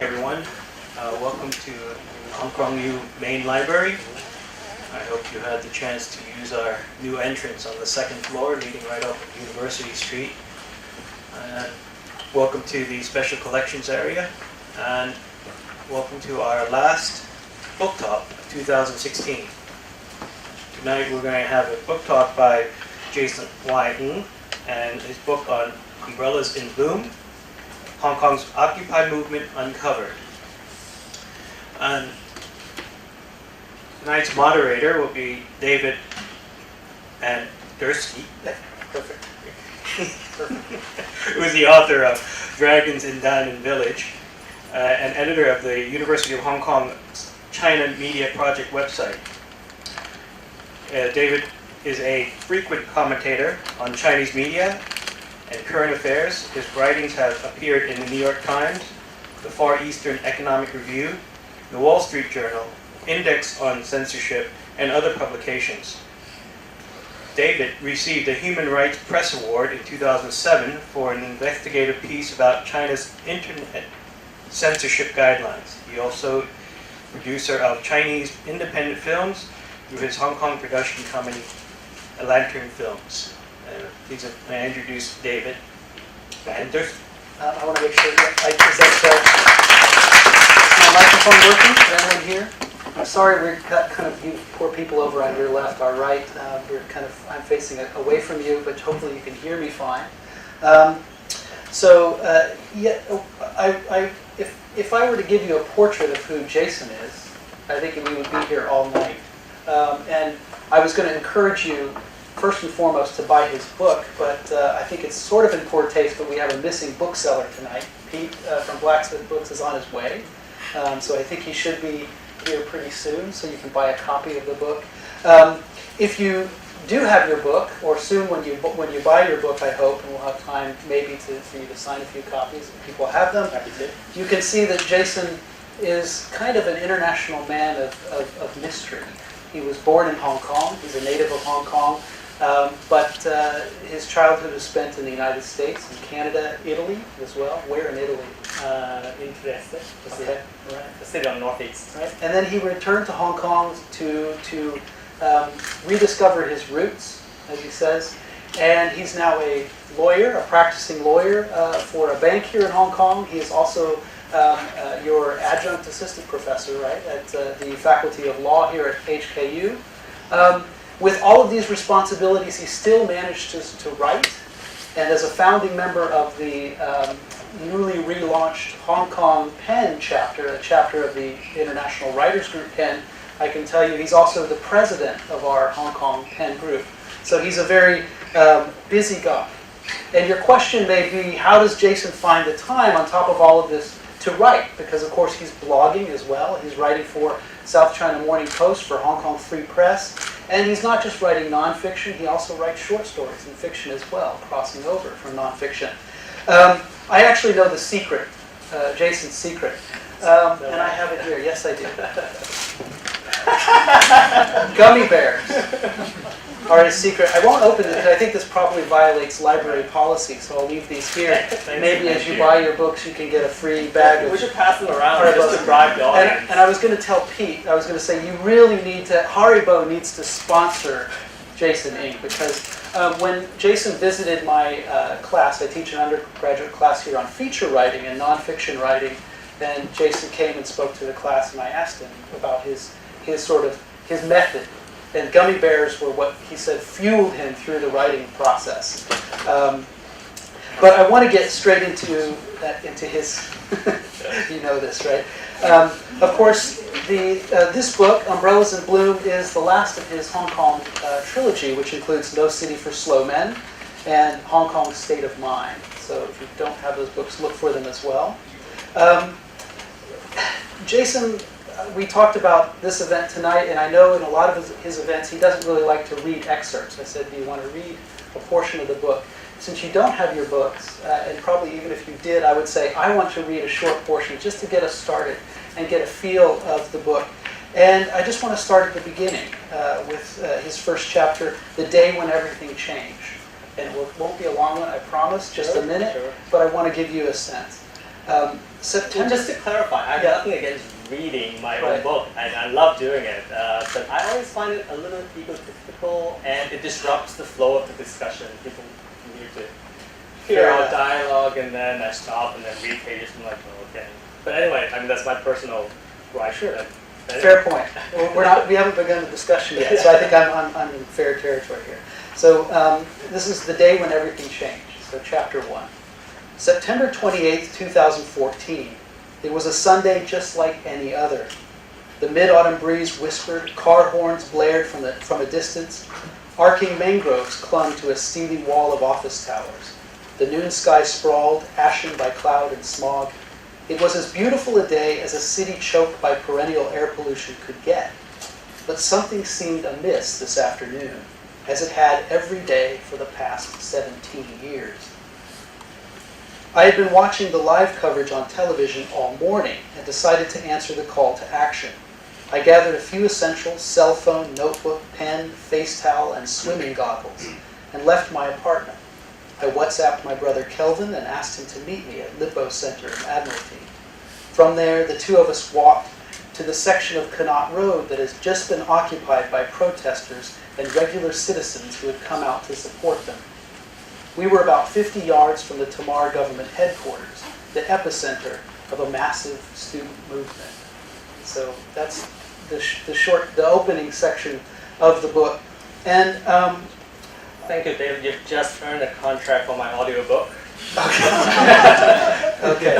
Everyone, welcome to Hong Kong U Main Library. I hope you had the chance to use our new entrance on the second floor leading right up University Street. Welcome to the Special Collections area, and welcome to our last book talk of 2016. Tonight we're going to have a book talk by Jason Wong and his book on Umbrellas in Bloom, Hong Kong's Occupy Movement Uncovered. And tonight's moderator will be David and Dursky, who is the author of Dragons in Dannon Village, and editor of the University of Hong Kong China Media Project website. David is a frequent commentator on Chinese media and current affairs. His writings have appeared in the New York Times, the Far Eastern Economic Review, the Wall Street Journal, Index on Censorship, and other publications. David received a Human Rights Press Award in 2007 for an investigative piece about China's internet censorship guidelines. He also producer of Chinese independent films through his Hong Kong production company, Lantern Films. Please may I introduce David. I want to make sure is my microphone working? Is everyone here? I'm sorry we've got kind of you poor people over on your left, our right. I'm facing away from you, but hopefully you can hear me fine. If I were to give you a portrait of who Jason is, I think we would be here all night. And I was going to encourage you first and foremost to buy his book, but I think it's sort of in poor taste, but we have a missing bookseller tonight. Pete from Blacksmith Books is on his way, so I think he should be here pretty soon, so you can buy a copy of the book. If you do have your book, or soon when you buy your book, I hope, and we'll have time maybe for you to sign a few copies if people have them, you can see that Jason is kind of an international man of mystery. He was born in Hong Kong, he's a native of Hong Kong, but his childhood was spent in the United States, in Canada, Italy as well. Where in Italy? In Trieste, Okay, right. the city on northeast. Right. And then he returned to Hong Kong to rediscover his roots, as he says. And he's now a lawyer, a practicing lawyer for a bank here in Hong Kong. He is also your adjunct assistant professor, right, at the Faculty of Law here at HKUL. With all of these responsibilities, he still managed to write. And as a founding member of the newly relaunched Hong Kong PEN chapter, a chapter of the International Writers Group PEN, I can tell you he's also the president of our Hong Kong PEN group. So he's a very busy guy. And your question may be, how does Jason find the time on top of all of this to write? Because of course he's blogging as well. He's writing for South China Morning Post, for Hong Kong Free Press. And he's not just writing nonfiction, he also writes short stories and fiction as well, crossing over from nonfiction. I actually know the secret, Jason's secret. And I have it here. Yes, I do. Gummy bears are his secret. I won't open it because I think this probably violates library policy, so I'll leave these here. Maybe as you buy your books, you can get a free bag of... We should pass them around just to bribe the audience. And I was going to tell Pete, I was going to say, you really need to, Haribo needs to sponsor Jason Inc. Because when Jason visited my class, I teach an undergraduate class here on feature writing and nonfiction writing, and Jason came and spoke to the class, and I asked him about his method. And gummy bears were what he said fueled him through the writing process. But I want to get straight into his, you know this, right? Of course, this book, Umbrellas in Bloom, is the last of his Hong Kong trilogy, which includes No City for Slow Men and Hong Kong's State of Mind. So if you don't have those books, look for them as well. Jason, we talked about this event tonight, and I know in a lot of his events he doesn't really like to read excerpts. I said, do you want to read a portion of the book? Since you don't have your books, and probably even if you did, I would say, I want to read a short portion just to get us started and get a feel of the book. And I just want to start at the beginning with his first chapter, The Day When Everything Changed. And it won't be a long one, I promise, just a minute, but I want to give you a sense. September. Well, just to clarify, I have nothing against reading my own Right. book, and I love doing it. But I always find it a little egotistical, and it disrupts the flow of the discussion. People need to hear Fair our enough. dialogue, and then I stop and then read pages. I'm like, oh, okay. But anyway, I mean that's my personal gripe. Sure. But anyway. Fair point. We're not. We haven't begun the discussion yet, so I think I'm in fair territory here. So this is the day when everything changed. So chapter 1, September 28th, 2014. It was a Sunday just like any other. The mid-autumn breeze whispered, car horns blared from a distance. Arcing mangroves clung to a steely wall of office towers. The noon sky sprawled, ashen by cloud and smog. It was as beautiful a day as a city choked by perennial air pollution could get. But something seemed amiss this afternoon, as it had every day for the past 17 years. I had been watching the live coverage on television all morning and decided to answer the call to action. I gathered a few essentials: cell phone, notebook, pen, face towel, and swimming goggles, and left my apartment. I WhatsApped my brother Kelvin and asked him to meet me at Lippo Center in Admiralty. From there, the two of us walked to the section of Connaught Road that has just been occupied by protesters and regular citizens who had come out to support them. We were about 50 yards from the Tamar government headquarters, the epicenter of a massive student movement. So that's the opening section of the book. And Thank you, David. You've just earned a contract for my audiobook. okay,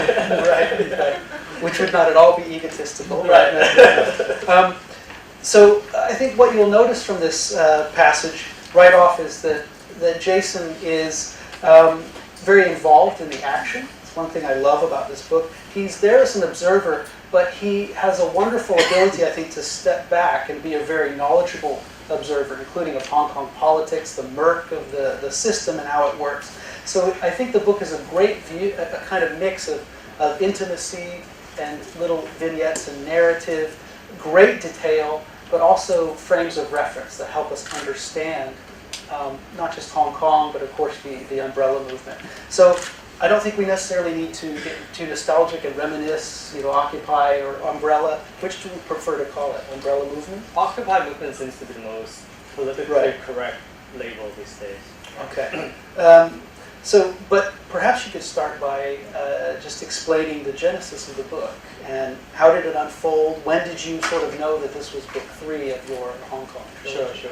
right. Which would not at all be egotistical. Right. So I think what you'll notice from this passage right off is that Jason is very involved in the action. It's one thing I love about this book. He's there as an observer, but he has a wonderful ability, I think, to step back and be a very knowledgeable observer, including of Hong Kong politics, the murk of the system and how it works. So I think the book is a great view, a kind of mix of intimacy and little vignettes and narrative, great detail, but also frames of reference that help us understand not just Hong Kong, but of course the umbrella movement. So I don't think we necessarily need to get too nostalgic and reminisce, Occupy or Umbrella. Which do we prefer to call it? Umbrella movement? Occupy movement seems to be the most politically correct label these days. Okay. But perhaps you could start by just explaining the genesis of the book and how did it unfold? When did you sort of know that this was book 3 of your Hong Kong trilogy? Sure.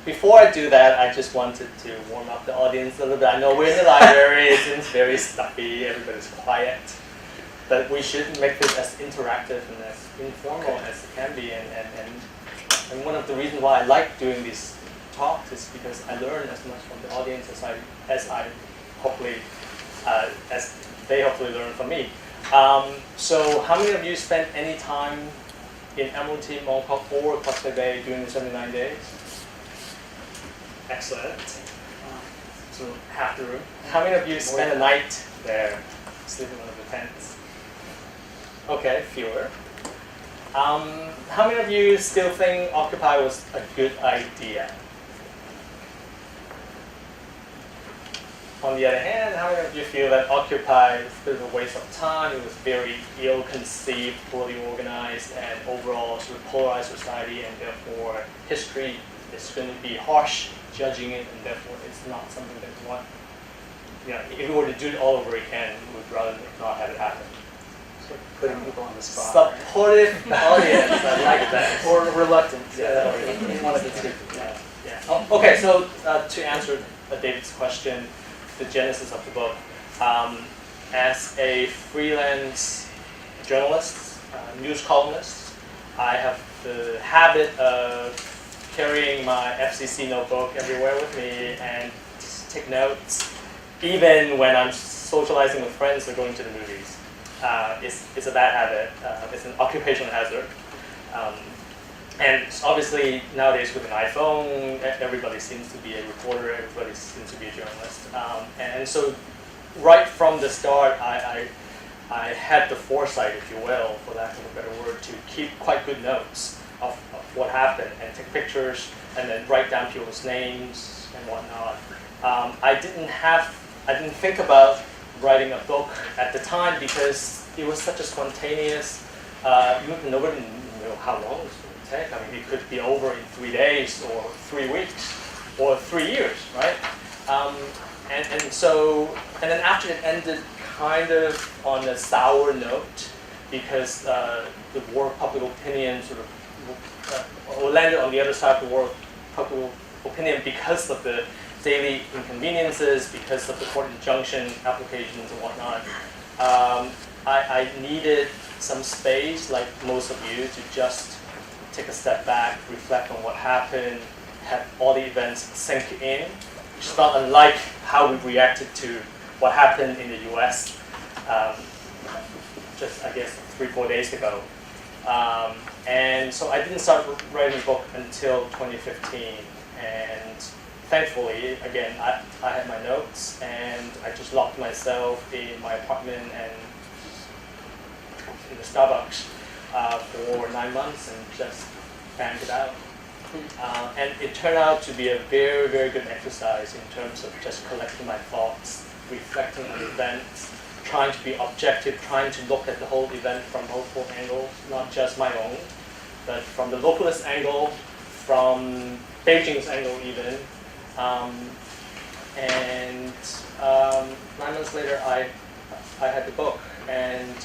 Before I do that, I just wanted to warm up the audience a little bit. I know we're in the library, it's very stuffy, everybody's quiet. But we should make this as interactive and as informal as it can be. And one of the reasons why I like doing these talks is because I learn as much from the audience as they hopefully learn from me. So how many of you spent any time in Admiralty, Mongkok, or Causeway Bay during the 79 days? Excellent. So half the room. How many of you spent a night there, sleeping in one of the tents? Okay, fewer. How many of you still think Occupy was a good idea? On the other hand, how many of you feel that Occupy was a bit of a waste of time? It was very ill-conceived, poorly organized, and overall sort of polarized society, and therefore history is going to be harsh judging it, and therefore it's not something that we want. If we were to do it all over again, we would rather not have it happen. Sort of putting people on the spot. Supportive audience, I like that. Or reluctant. One of the two. Yeah. Okay, so to answer David's question, the genesis of the book. As a freelance journalist, news columnist, I have the habit of carrying my FCC notebook everywhere with me and just take notes, even when I'm socializing with friends or going to the movies. It's a bad habit. It's an occupational hazard. And obviously nowadays with an iPhone, everybody seems to be a reporter, everybody seems to be a journalist. And so right from the start, I had the foresight, if you will, for lack of a better word, to keep quite good notes of what happened and take pictures and then write down people's names and whatnot. I didn't think about writing a book at the time because it was such a spontaneous. Nobody knew how long it would take. I mean, it could be over in 3 days or 3 weeks or 3 years, right? And then after it ended kind of on a sour note because the war of public opinion sort of landed on the other side of the war of public opinion because of the daily inconveniences, because of the court injunction applications and whatnot. I needed some space, like most of you, to just take a step back, reflect on what happened, have all the events sink in, which is not unlike how we reacted to what happened in the US just, I guess, 3-4 days ago. And so I didn't start writing a book until 2015. And thankfully, again, I had my notes, and I just locked myself in my apartment and in the Starbucks for 9 months and just banged it out. And it turned out to be a very, very good exercise in terms of just collecting my thoughts, reflecting on events, trying to be objective, trying to look at the whole event from multiple angles, not just my own, but from the localist angle, from Beijing's angle even. And 9 months later, I had the book. And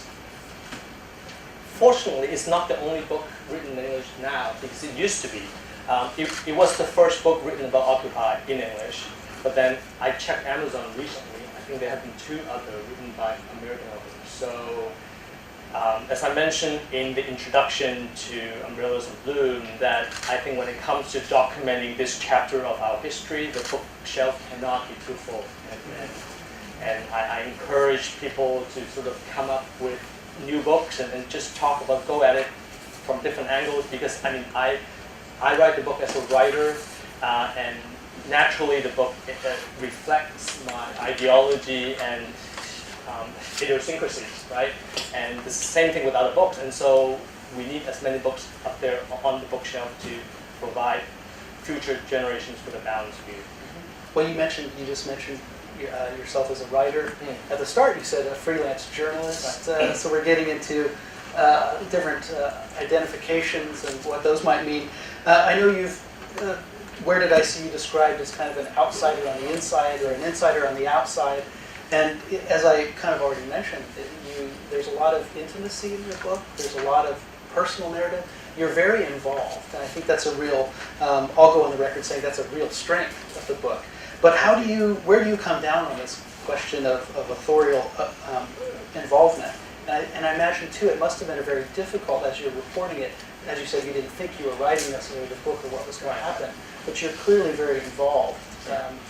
fortunately, it's not the only book written in English now, because it used to be. It was the first book written about Occupy in English. But then I checked Amazon recently. I think there have been 2 other written by American authors. So as I mentioned in the introduction to Umbrellas of Bloom, that I think when it comes to documenting this chapter of our history, the bookshelf cannot be too full. And I encourage people to sort of come up with new books and just talk about, go at it from different angles, because I mean, I write the book as a writer, and naturally the book reflects my ideology and idiosyncrasies, right? And the same thing with other books. And so we need as many books up there on the bookshelf to provide future generations with a balanced view. Well, you just mentioned yourself as a writer. At the start, you said a freelance journalist. Right. So we're getting into different identifications and what those might mean. I know you've. Where did I see you described as kind of an outsider on the inside or an insider on the outside? And as I kind of already mentioned, there's a lot of intimacy in your book. There's a lot of personal narrative. You're very involved, and I think that's a real. I'll go on the record saying that's a real strength of the book. But where do you come down on this question of authorial involvement? And I imagine too, it must have been a very difficult as you're reporting it. As you said, you didn't think you were writing necessarily the book or what was going to happen, but you're clearly very involved,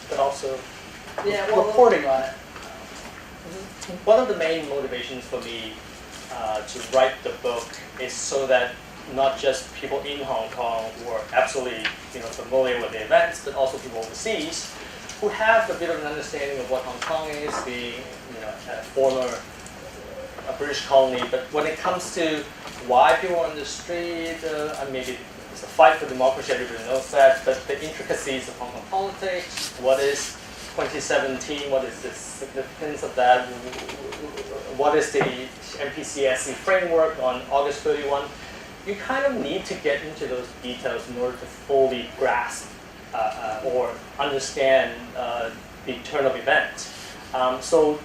but also reporting on it. One of the main motivations for me to write the book is so that not just people in Hong Kong who are absolutely familiar with the events, but also people overseas who have a bit of an understanding of what Hong Kong is, being a former British colony. But when it comes to why people are on the street, maybe it's a fight for democracy, everybody knows that, but the intricacies of Hong Kong politics, what is 2017, what is the significance of that, what is the MPCSC framework on August 31, you kind of need to get into those details in order to fully grasp or understand the turn of events. So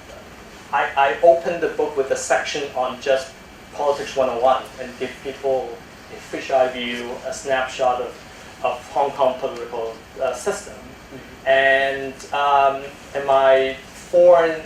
I opened the book with a section on just Politics 101 and give people a fisheye view, a snapshot of Hong Kong political system. And my foreign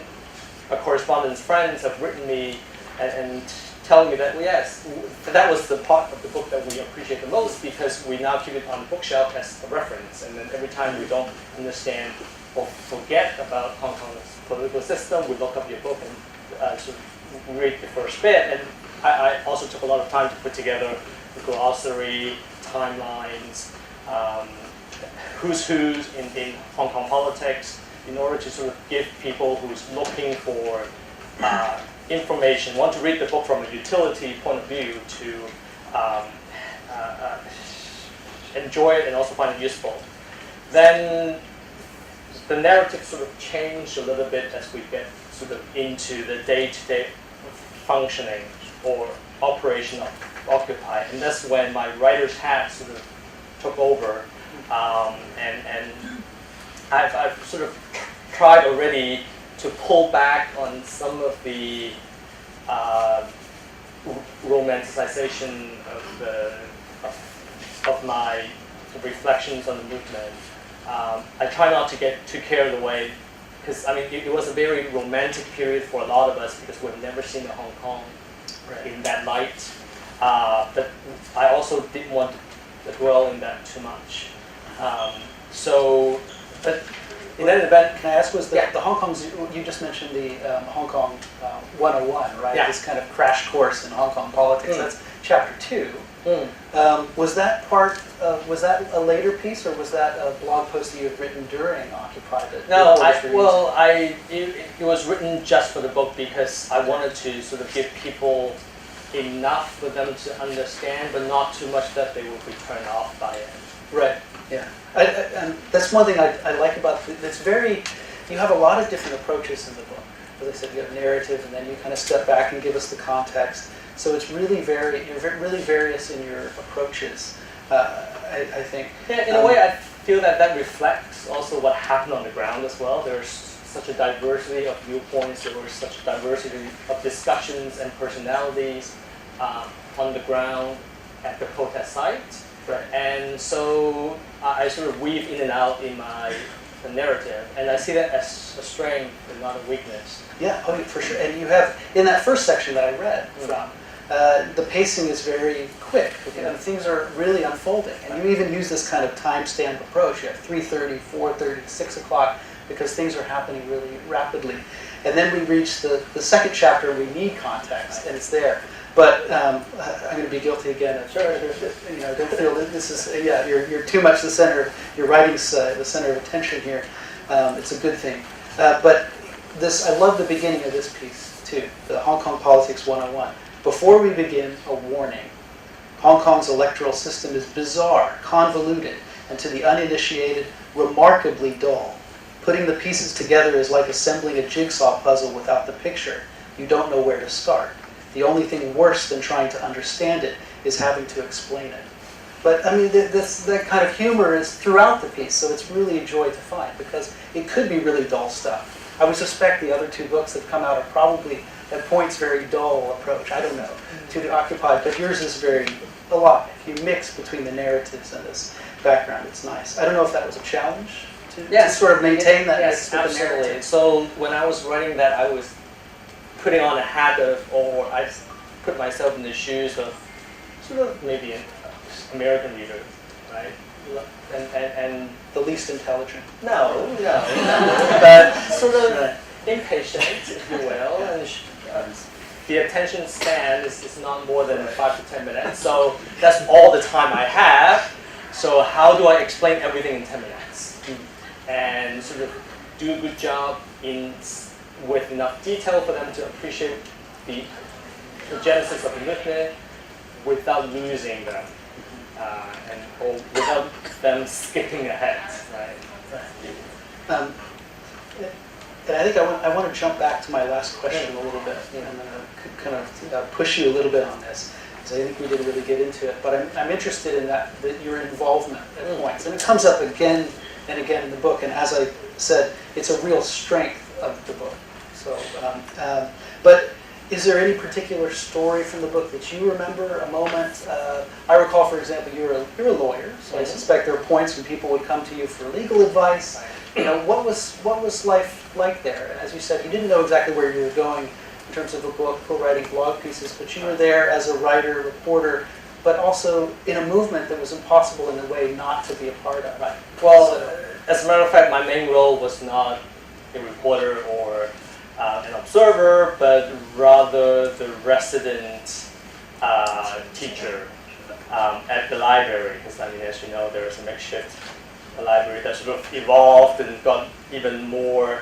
correspondence friends have written me and telling me that, well, yes, that was the part of the book that we appreciate the most, because we now keep it on the bookshelf as a reference. And then every time we don't understand or forget about Hong Kong's political system, we look up your book and sort of read the first bit. And I also took a lot of time to put together the glossary, timelines, who's in Hong Kong politics, in order to sort of give people who's looking for information, want to read the book from a utility point of view, to enjoy it and also find it useful. Then the narrative sort of changed a little bit as we get sort of into the day-to-day functioning or operation of Occupy, and that's when my writer's hat sort of took over, and I've sort of tried already to pull back on some of the romanticization of my reflections on the movement. I try not to get too carried away, because I mean it was a very romantic period for a lot of us because we've never seen Hong Kong in that light. But I also didn't want to dwell in that too much. But in any event, Can I ask, was the Hong Kong's, you just mentioned the Hong Kong 101, right? Yeah. This kind of crash course in Hong Kong politics. That's chapter 2. Was that was that a later piece, or was that a blog post that you had written during Occupy? No, it was written just for the book because I wanted to sort of give people enough for them to understand, but not too much that they will be turned off by it. Right. Yeah. And that's one thing I like about it. It's very, you have a lot of different approaches in the book. As I said, you have narrative, and then you kind of step back and give us the context. So it's really you're really various in your approaches, I think. Yeah, in a way, I feel that reflects also what happened on the ground as well. There's such a diversity of viewpoints. There was such a diversity of discussions and personalities on the ground at the protest site. Right. And so I sort of weave in and out in my narrative, and I see that as a strength and not a weakness. Yeah, oh, for sure. And you have, in that first section that I read from, the pacing is very quick. Okay? And things are really unfolding. And you even use this kind of timestamp approach. You have 3:30, 4:30, 6 o'clock, because things are happening really rapidly. And then we reach the second chapter, we need context, and it's there. But I'm going to be guilty again of, don't feel that this is, you're too much the center, your writing's the center of attention here. It's a good thing. But I love the beginning of this piece, too, the Hong Kong Politics 101. Before we begin, a warning. Hong Kong's electoral system is bizarre, convoluted, and to the uninitiated, remarkably dull. Putting the pieces together is like assembling a jigsaw puzzle without the picture. You don't know where to start. The only thing worse than trying to understand it is having to explain it. But I mean, that kind of humor is throughout the piece, so it's really a joy to find, because it could be really dull stuff. I would suspect the other two books that come out are probably, at points, very dull approach, I don't know, to the Occupy, but yours is very alive. You mix between the narratives and this background, it's nice. I don't know if that was a challenge to sort of maintain that mix with the narrative. So when I was writing that, I was putting on a hat or I put myself in the shoes of sort of maybe an American reader, right? And the least intelligent. No, but sort of impatient, if you will, and the attention span is not more than 5 to 10 minutes. So that's all the time I have. So how do I explain everything in 10 minutes? And sort of do a good job with enough detail for them to appreciate the genesis of the movement without losing them, or without them skipping ahead, right? And I think I want to jump back to my last question a little bit, and I'm going to kind of push you a little bit on this, because I think we didn't really get into it. But I'm interested in that your involvement at points, and it comes up again and again in the book. And as I said, it's a real strength of the book. So, but is there any particular story from the book that you remember, a moment? I recall, for example, you're a lawyer, so I suspect there are points when people would come to you for legal advice. You know, what was life like there? And as you said, you didn't know exactly where you were going in terms of a book or writing blog pieces, but you were there as a writer, reporter, but also in a movement that was impossible in a way not to be a part of. Right. Well, as a matter of fact, my main role was not a reporter or an observer, but rather the resident teacher at the library. Because I mean, as you know, there is a makeshift library that sort of evolved and got even more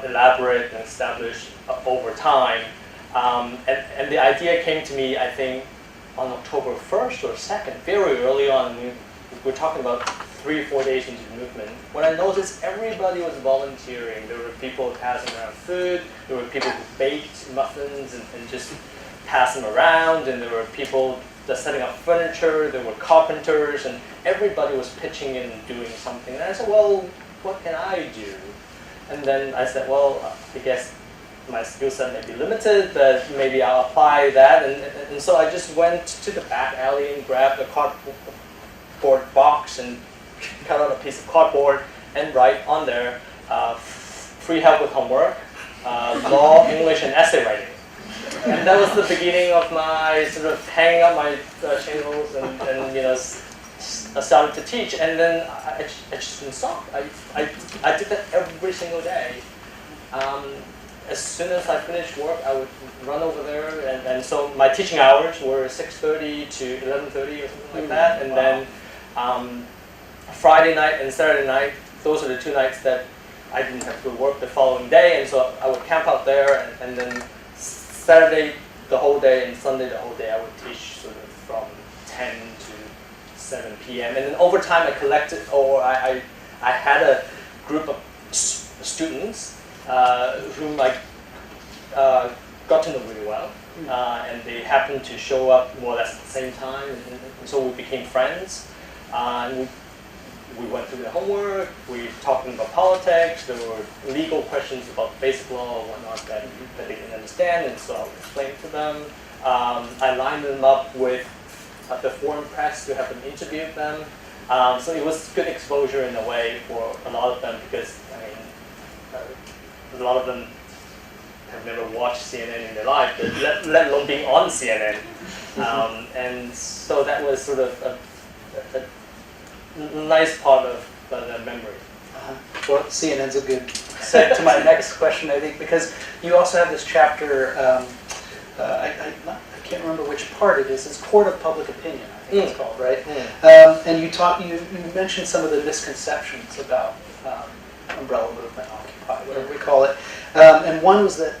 elaborate and established over time. And the idea came to me, I think, on October 1st or 2nd, very early on. We're talking about 3 or 4 days into the movement, when I noticed everybody was volunteering. There were people passing around food, there were people who baked muffins and just pass them around, and there were people just setting up furniture, there were carpenters, and everybody was pitching in and doing something. And I said, well, what can I do? And then I said, well, I guess my skill set may be limited, but maybe I'll apply that. And so I just went to the back alley and grabbed a cardboard box and cut out a piece of cardboard and write on there, free help with homework, law, English, and essay writing. And that was the beginning of my sort of hanging up my shingles and I started to teach. And then I just didn't stop. I did that every single day. As soon as I finished work, I would run over there. And so my teaching hours were 6:30 to 11:30 or something like that. And then Friday night and Saturday night, those are the 2 nights that I didn't have to work the following day. And so I would camp out there, and then Saturday the whole day and Sunday the whole day I would teach sort of from 10 to 7 p.m. And then over time I collected, or I had a group of students whom I got to know really well. And they happened to show up more or less at the same time. And so we became friends. And we went through the homework, we talked about politics, there were legal questions about basic law and whatnot that they didn't understand, and so I would explain to them. I lined them up with the foreign press to have them interview them. So it was good exposure in a way for a lot of them, because I mean, a lot of them have never watched CNN in their life, let alone being on CNN. And so that was sort of a nice part of the memory. Well, CNN's a good segue to my next question, I think, because you also have this chapter, I can't remember which part it is, it's Court of Public Opinion, I think it's called, right? And you mentioned some of the misconceptions about umbrella movement, Occupy, whatever we call it. And one was that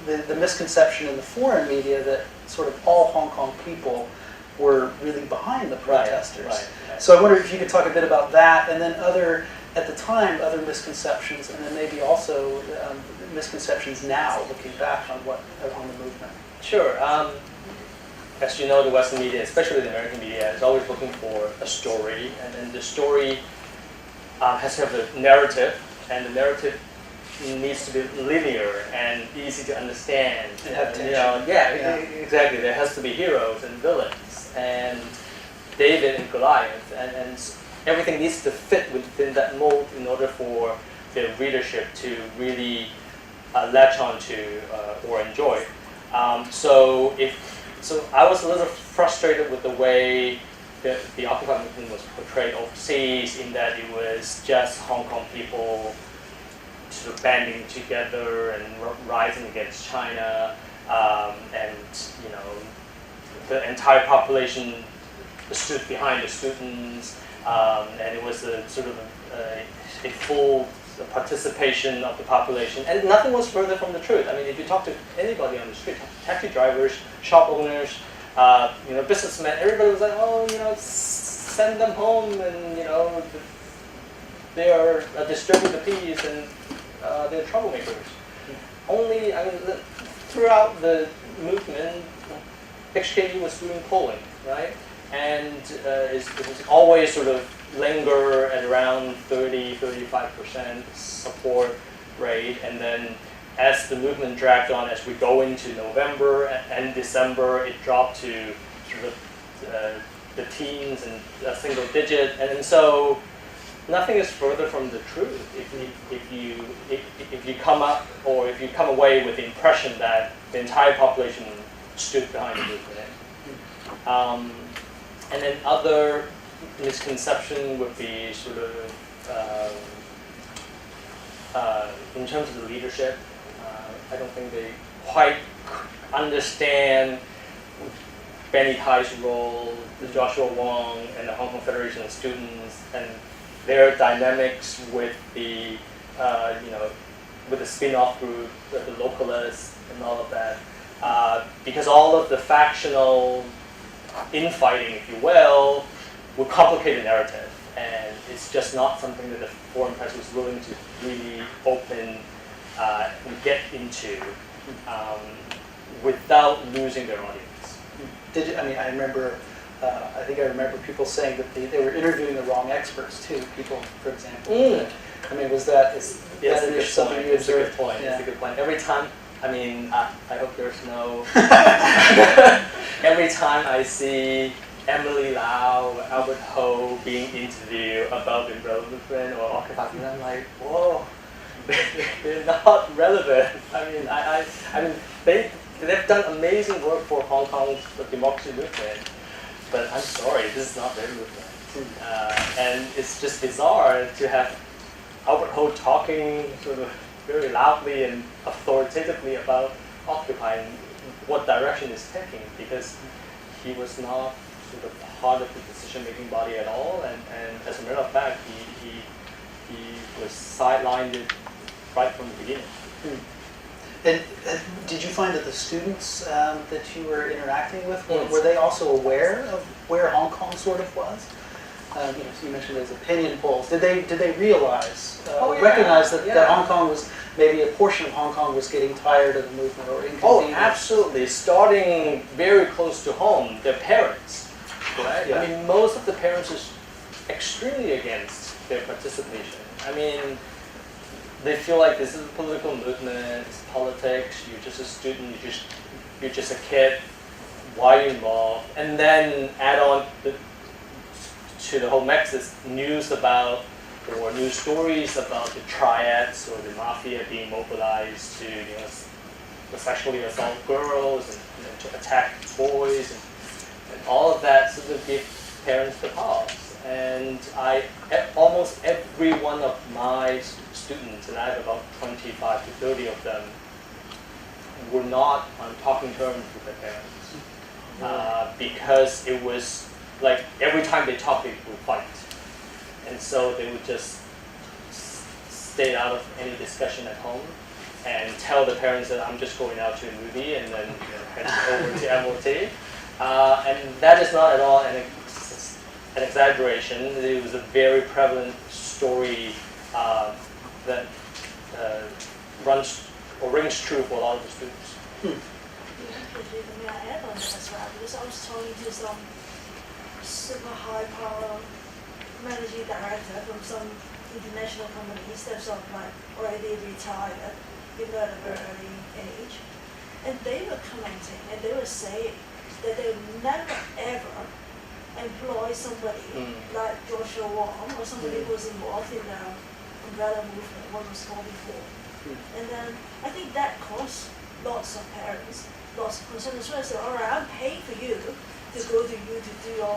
the misconception in the foreign media that sort of all Hong Kong people were really behind the protesters. Right. So I wonder if you could talk a bit about that, and then other misconceptions, and then maybe also misconceptions now, looking back on the movement. Sure. As you know, the Western media, especially the American media, is always looking for a story, and then the story has to have a narrative, and the narrative needs to be linear and easy to understand. And have tension. Exactly. There has to be heroes and villains, and David and Goliath, and everything needs to fit within that mold in order for the readership to really latch on to or enjoy. So I was a little frustrated with the way the Occupy movement was portrayed overseas, in that it was just Hong Kong people sort of banding together and rising against China, and the entire population stood behind the students, and it was a sort of a full participation of the population, and nothing was further from the truth. I mean, if you talk to anybody on the street, taxi drivers, shop owners, businessmen, everybody was like, send them home, and they are disturbing the peace, and they're troublemakers. Only, throughout the movement, HKUL was doing polling, right? And it was always sort of linger at around 30-35% support rate, and then as the movement dragged on, as we go into November and December, it dropped to sort of the teens and a single digit, and so nothing is further from the truth if you come up, or if you come away with the impression that the entire population stood behind the movement. And then other misconception would be sort of in terms of the leadership. I don't think they quite understand Benny Tai's role, the Joshua Wong, and the Hong Kong Federation of Students, and their dynamics with the with the spin-off group, the localists, and all of that. Because all of the factional infighting, if you will, would complicate the narrative. and it's just not something that the foreign press was willing to really open and get into without losing their audience. I remember, I think I remember people saying that they were interviewing the wrong experts too. People, for example. I mean, is that something you It's a good observed? point. Yeah. It's a good point. Every time, I hope there's no. Every time I see Emily Lau, Albert Ho being interviewed about the umbrella movement or Occupy, I'm like, whoa, they're not relevant. They've done amazing work for Hong Kong's democracy movement, but I'm sorry, this is not their movement. And it's just bizarre to have Albert Ho talking sort of very loudly and authoritatively about Occupy and what direction it's taking, because he was not sort of part of the decision-making body at all, and as a matter of fact, he was sidelined right from the beginning. And did you find that the students that you were interacting with, Yes. were they also aware of where Hong Kong sort of was? So you mentioned those opinion polls. Did they realize, recognize that Hong Kong was, maybe a portion of Hong Kong was getting tired of the movement or inconvenienced? Oh, absolutely. Starting very close to home, their parents, right? Yeah. I mean, most of the parents is extremely against their participation. I mean, they feel like this is a political movement, it's politics, you're just a student, you're just a kid, why are you involved? And then add on to the whole mix is news about, or news stories about the triads or the mafia being mobilized to, sexually assault girls and to attack boys and all of that sort of give parents the pause. And almost every one of my students, and I have about 25 to 30 of them, were not on talking terms with their parents because it was like every time they talked, they would fight, and so they would just stay out of any discussion at home and tell the parents that I'm just going out to a movie and then head over to MOT, and that is not at all an exaggeration. It was a very prevalent story that rings true for a lot of the students. May I add on that as well? Because I was talking to some super high power managing director from some international companies that sort of like already retired, at a very early age. And they were commenting and they were saying that they would never ever employ somebody like Joshua Wong or somebody who was involved in the umbrella movement, what was called before. And then I think that caused lots of parents, lots of concern as well. So, all right, I'm paying for you to go to you to do your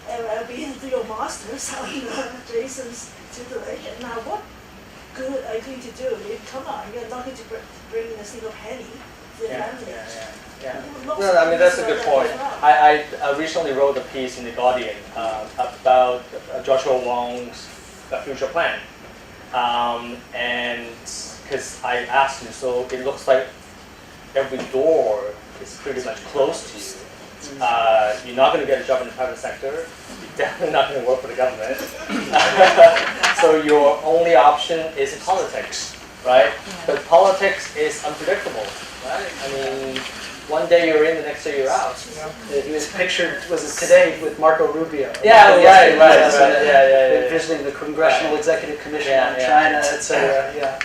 LLB, to do your master's on Jason's tutelage. Now, what good are you going to do? Come on, you're not going to bring in a single penny to the family. Yeah. No, I mean, that's a good point. I recently wrote a piece in The Guardian about Joshua Wong's future plan. And because I asked him, so it looks like every door is pretty much closed to you. You're not going to get a job in the private sector. You're definitely not going to work for the government. So your only option is politics, right? But politics is unpredictable, right? I mean, one day you're in, the next day you're out. He was pictured, was it today, with Marco Rubio? Yeah, right. Visiting the Congressional Executive Commission on China, etc.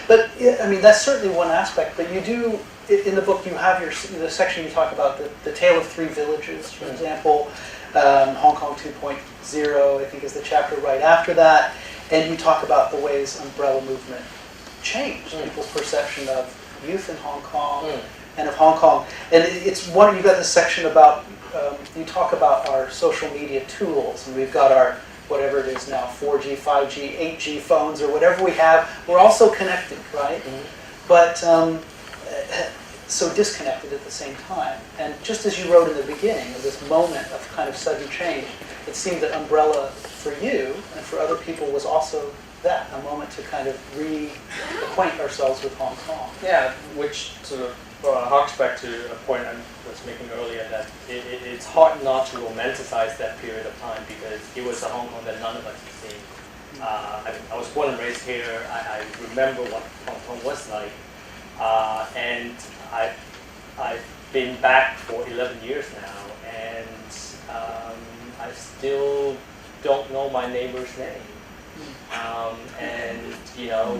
But I mean, that's certainly one aspect. But you do, in the book, you have the section you talk about the Tale of Three Villages, for example. Hong Kong 2.0, I think, is the chapter right after that. And you talk about the ways umbrella movement changed people's perception of youth in Hong Kong and of Hong Kong. And it's one, you've got this section about, you talk about our social media tools, and we've got our, whatever it is now, 4G, 5G, 8G phones, or whatever we have, we're also connected, right? But so disconnected at the same time. And just as you wrote in the beginning of this moment of kind of sudden change, it seemed that umbrella for you and for other people was also that, a moment to kind of reacquaint ourselves with Hong Kong. Yeah, which sort of harks back to a point I was making earlier that it's hard not to romanticize that period of time because it was a Hong Kong that none of us had seen. I was born and raised here. I remember what Hong Kong was like, and I've been back for 11 years now, and I still don't know my neighbor's name. And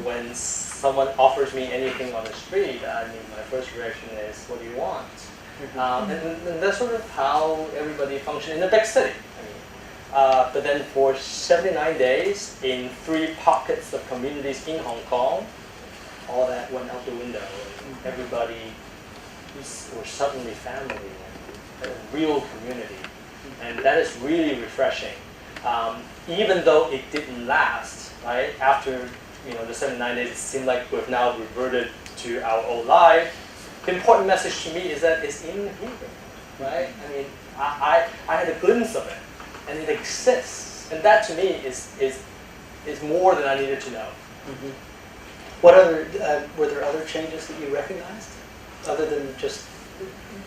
when someone offers me anything on the street, my first reaction is, "What do you want?" And that's sort of how everybody functions in a big city. But then for 79 days in 3 pockets of communities in Hong Kong, all that went out the window. And everybody were suddenly family, and a real community, and that is really refreshing. Even though it didn't last, right? After the 79 days, it seemed like we've now reverted to our old life. The important message to me is that it's in here, right? I had a glimpse of it, and it exists, and that to me is more than I needed to know. Mm-hmm. What other were there other changes that you recognized, other than just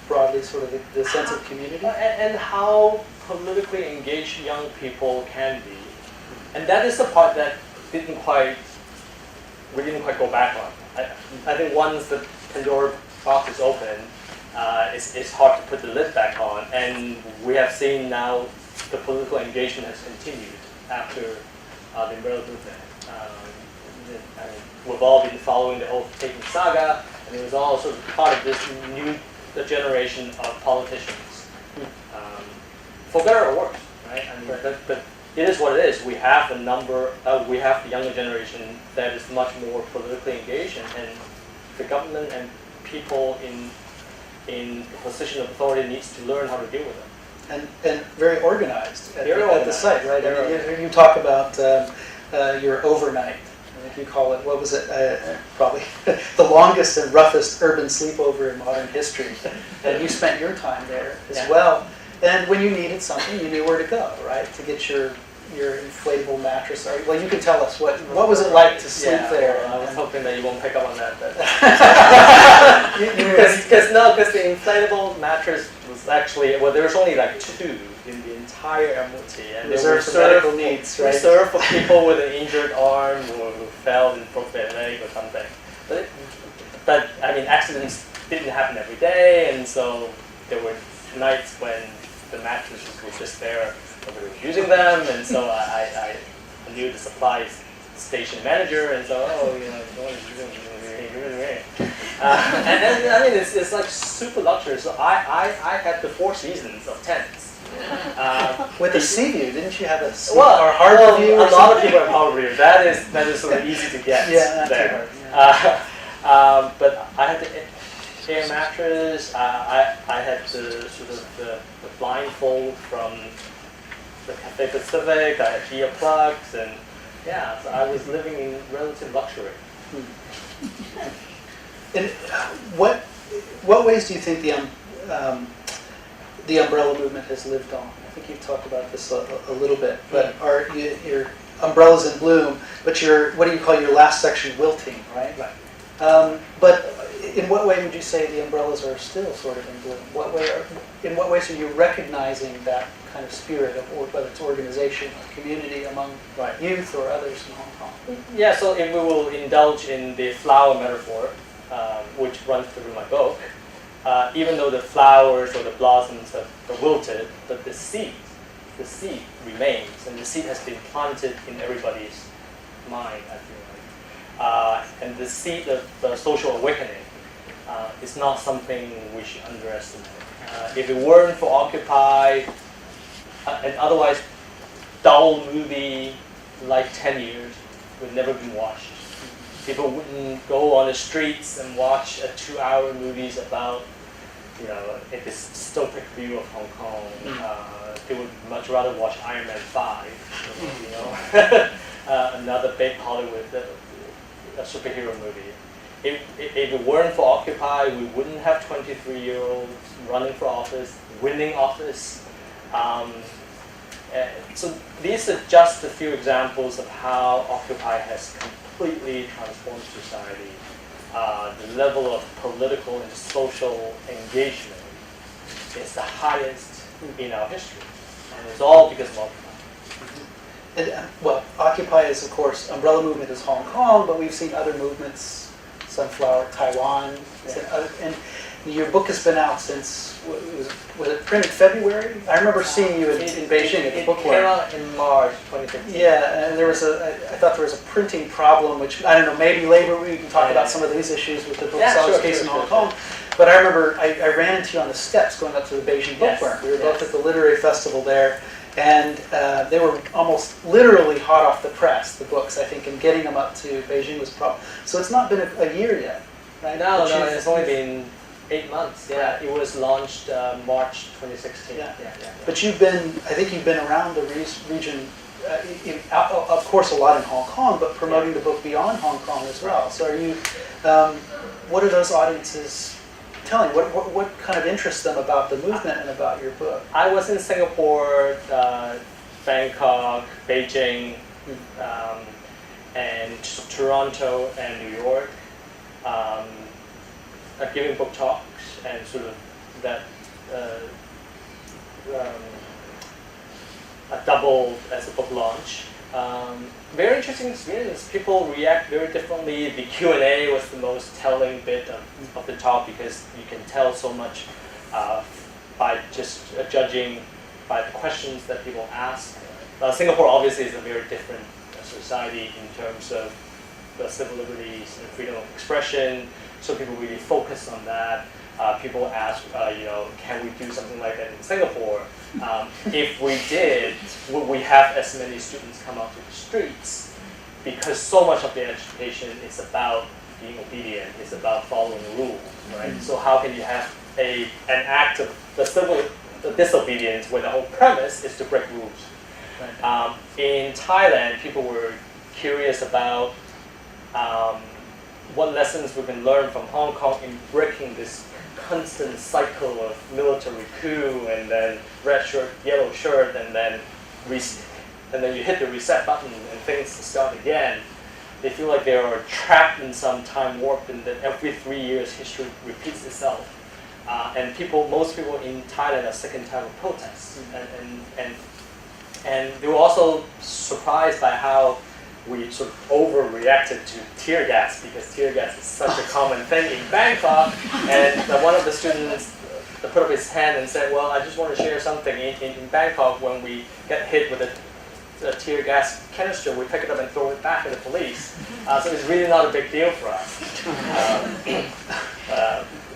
broadly sort of the sense of community? And how politically engaged young people can be. And that is the part that we didn't quite go back on. I think once the Pandora box is open, it's hard to put the lid back on. And we have seen now the political engagement has continued after the umbrella movement. We've all been following the oath-taking saga, and it was all sort of part of this new generation of politicians. For better or worse, right? But it is what it is. We have we have the younger generation that is much more politically engaged, and the government and people in the position of authority needs to learn how to deal with it. And very organized at the site, right? Very you talk about your overnight. I think you call it, what was it? Probably the longest and roughest urban sleepover in modern history. And you spent your time there as well. And when you needed something, you knew where to go, right? To get your inflatable mattress. Well, you can tell us what was it like to sleep there? Well, I was hoping that you won't pick up on that. Because the inflatable mattress was actually, there was only like 2 in the entire MOT, and reserved for medical needs, right? Reserved for people with an injured arm or who fell and broke their leg or something. But accidents didn't happen every day, and so there were nights when the mattresses were just there, nobody was using them, and so I knew the supply station manager, and so it's like super luxury. So I had the 4 seasons of tents. With a sea view, didn't you have a sea or harbor view? A lot of people have harbor view. That is sort of easy to get there. But I had the air mattress. I had the sort of the blindfold from the Cathay Pacific. I had earplugs, and so I was living in relative luxury. And what ways do you think the umbrella movement has lived on? I think you've talked about this a little bit, but are your umbrellas in bloom, but what do you call your last section wilting, right? Right. But in what way would you say the umbrellas are still sort of in bloom? In what ways are you recognizing that kind of spirit of whether it's organization or community among youth or others in Hong Kong? Yeah, so if we will indulge in the flower metaphor, which runs through my book, even though the flowers or the blossoms have wilted, but the seed remains, and the seed has been planted in everybody's mind, I feel like. And the seed of social awakening is not something we should underestimate. If it weren't for Occupy, an otherwise dull movie like 10 Years would never be watched. People wouldn't go on the streets and watch a 2-hour movies about, a dystopic view of Hong Kong. They would much rather watch Iron Man 5, another big Hollywood a superhero movie. If it weren't for Occupy, we wouldn't have 23-year-olds running for office, winning office. So these are just a few examples of how Occupy has completely transformed society. the level of political and social engagement is the highest in our history. And it's all because of Occupy. And, well, Occupy is, of course, umbrella movement is Hong Kong, but we've seen other movements, Sunflower, Taiwan, and your book has been out since, was it printed February? I remember seeing you in Beijing at the book fair. It came out in March 2015. Yeah, and there was I thought there was a printing problem, which, I don't know, maybe later we can talk about some of these issues with the bookseller's case in Hong Kong. But I remember I ran into you on the steps going up to the Beijing Book Fair. We were both at the literary festival there, and they were almost literally hot off the press, the books, I think, and getting them up to Beijing was a problem. So it's not been a year yet, right? No, it's only been 8 months. Yeah, it was launched March 2016. Yeah. But you've been, I think you've been around the region, of course, a lot in Hong Kong, but promoting the book beyond Hong Kong as well. So are you, what are those audiences telling? What kind of interests them about the movement and about your book? I was in Singapore, Bangkok, Beijing, and Toronto and New York. Giving book talks and sort of that doubled as a book launch. Very interesting experience. People react very differently. The Q&A was the most telling bit of the talk because you can tell so much by just judging by the questions that people ask. Singapore obviously is a very different society in terms of the civil liberties and freedom of expression. So people really focus on that. People ask, can we do something like that in Singapore? If we did, would we have as many students come out to the streets? Because so much of the education is about being obedient, it's about following rules, right? So how can you have an act of the disobedience when the whole premise is to break rules? Right. In Thailand, people were curious about what lessons we can learn from Hong Kong in breaking this constant cycle of military coup and then red shirt, yellow shirt, and then you hit the reset button and things start again. They feel like they are trapped in some time warp and that every 3 years history repeats itself. And most people in Thailand are sick and tired of protests. And they were also surprised by how we sort of overreacted to tear gas because tear gas is such a common thing in Bangkok. And one of the students put up his hand and said, well, I just want to share something. In Bangkok, when we get hit with a tear gas canister, we pick it up and throw it back at the police. So it's really not a big deal for us.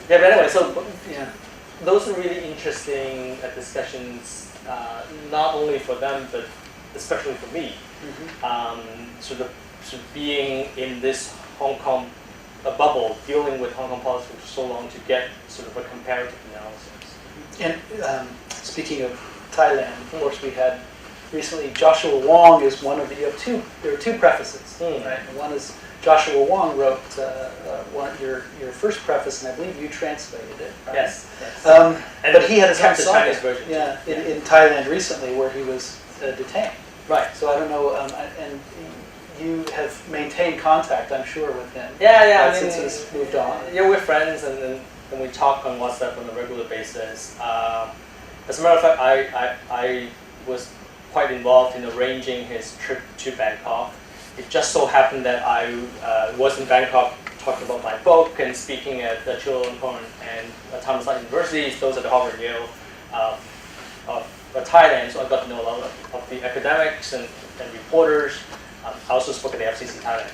But anyway, so those are really interesting discussions, not only for them, but especially for me. Sort of being in this Hong Kong bubble, dealing with Hong Kong politics for so long to get sort of a comparative analysis. And speaking of Thailand, of course, we had recently Joshua Wong is one of there are two prefaces, right? And one is Joshua Wong wrote your first preface, and I believe you translated it. Right? Yes. But he had his own Chinese version. Yeah, in Thailand recently, where he was detained. Right. So I don't know, and you have maintained contact, I'm sure, with him. Yeah. Since he's moved on. Yeah, we're friends, and we talk on WhatsApp on a regular basis. As a matter of fact, I was quite involved in arranging his trip to Bangkok. It just so happened that I was in Bangkok talking about my book and speaking at the HKUL and Thomas Universities. Those are the Harvard and Yale of Thailand, so I got to know a lot of the academics and reporters. I also spoke at the FCC Thailand.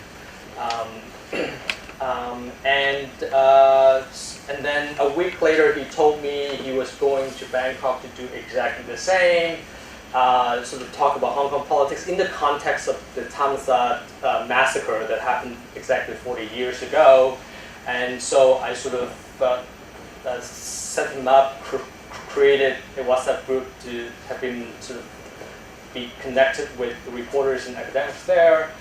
And then a week later, he told me he was going to Bangkok to do exactly the same, sort of talk about Hong Kong politics in the context of the Thammasat massacre that happened exactly 40 years ago. And so I sort of set him up, created a WhatsApp group to have him sort of be connected with the reporters and academics there.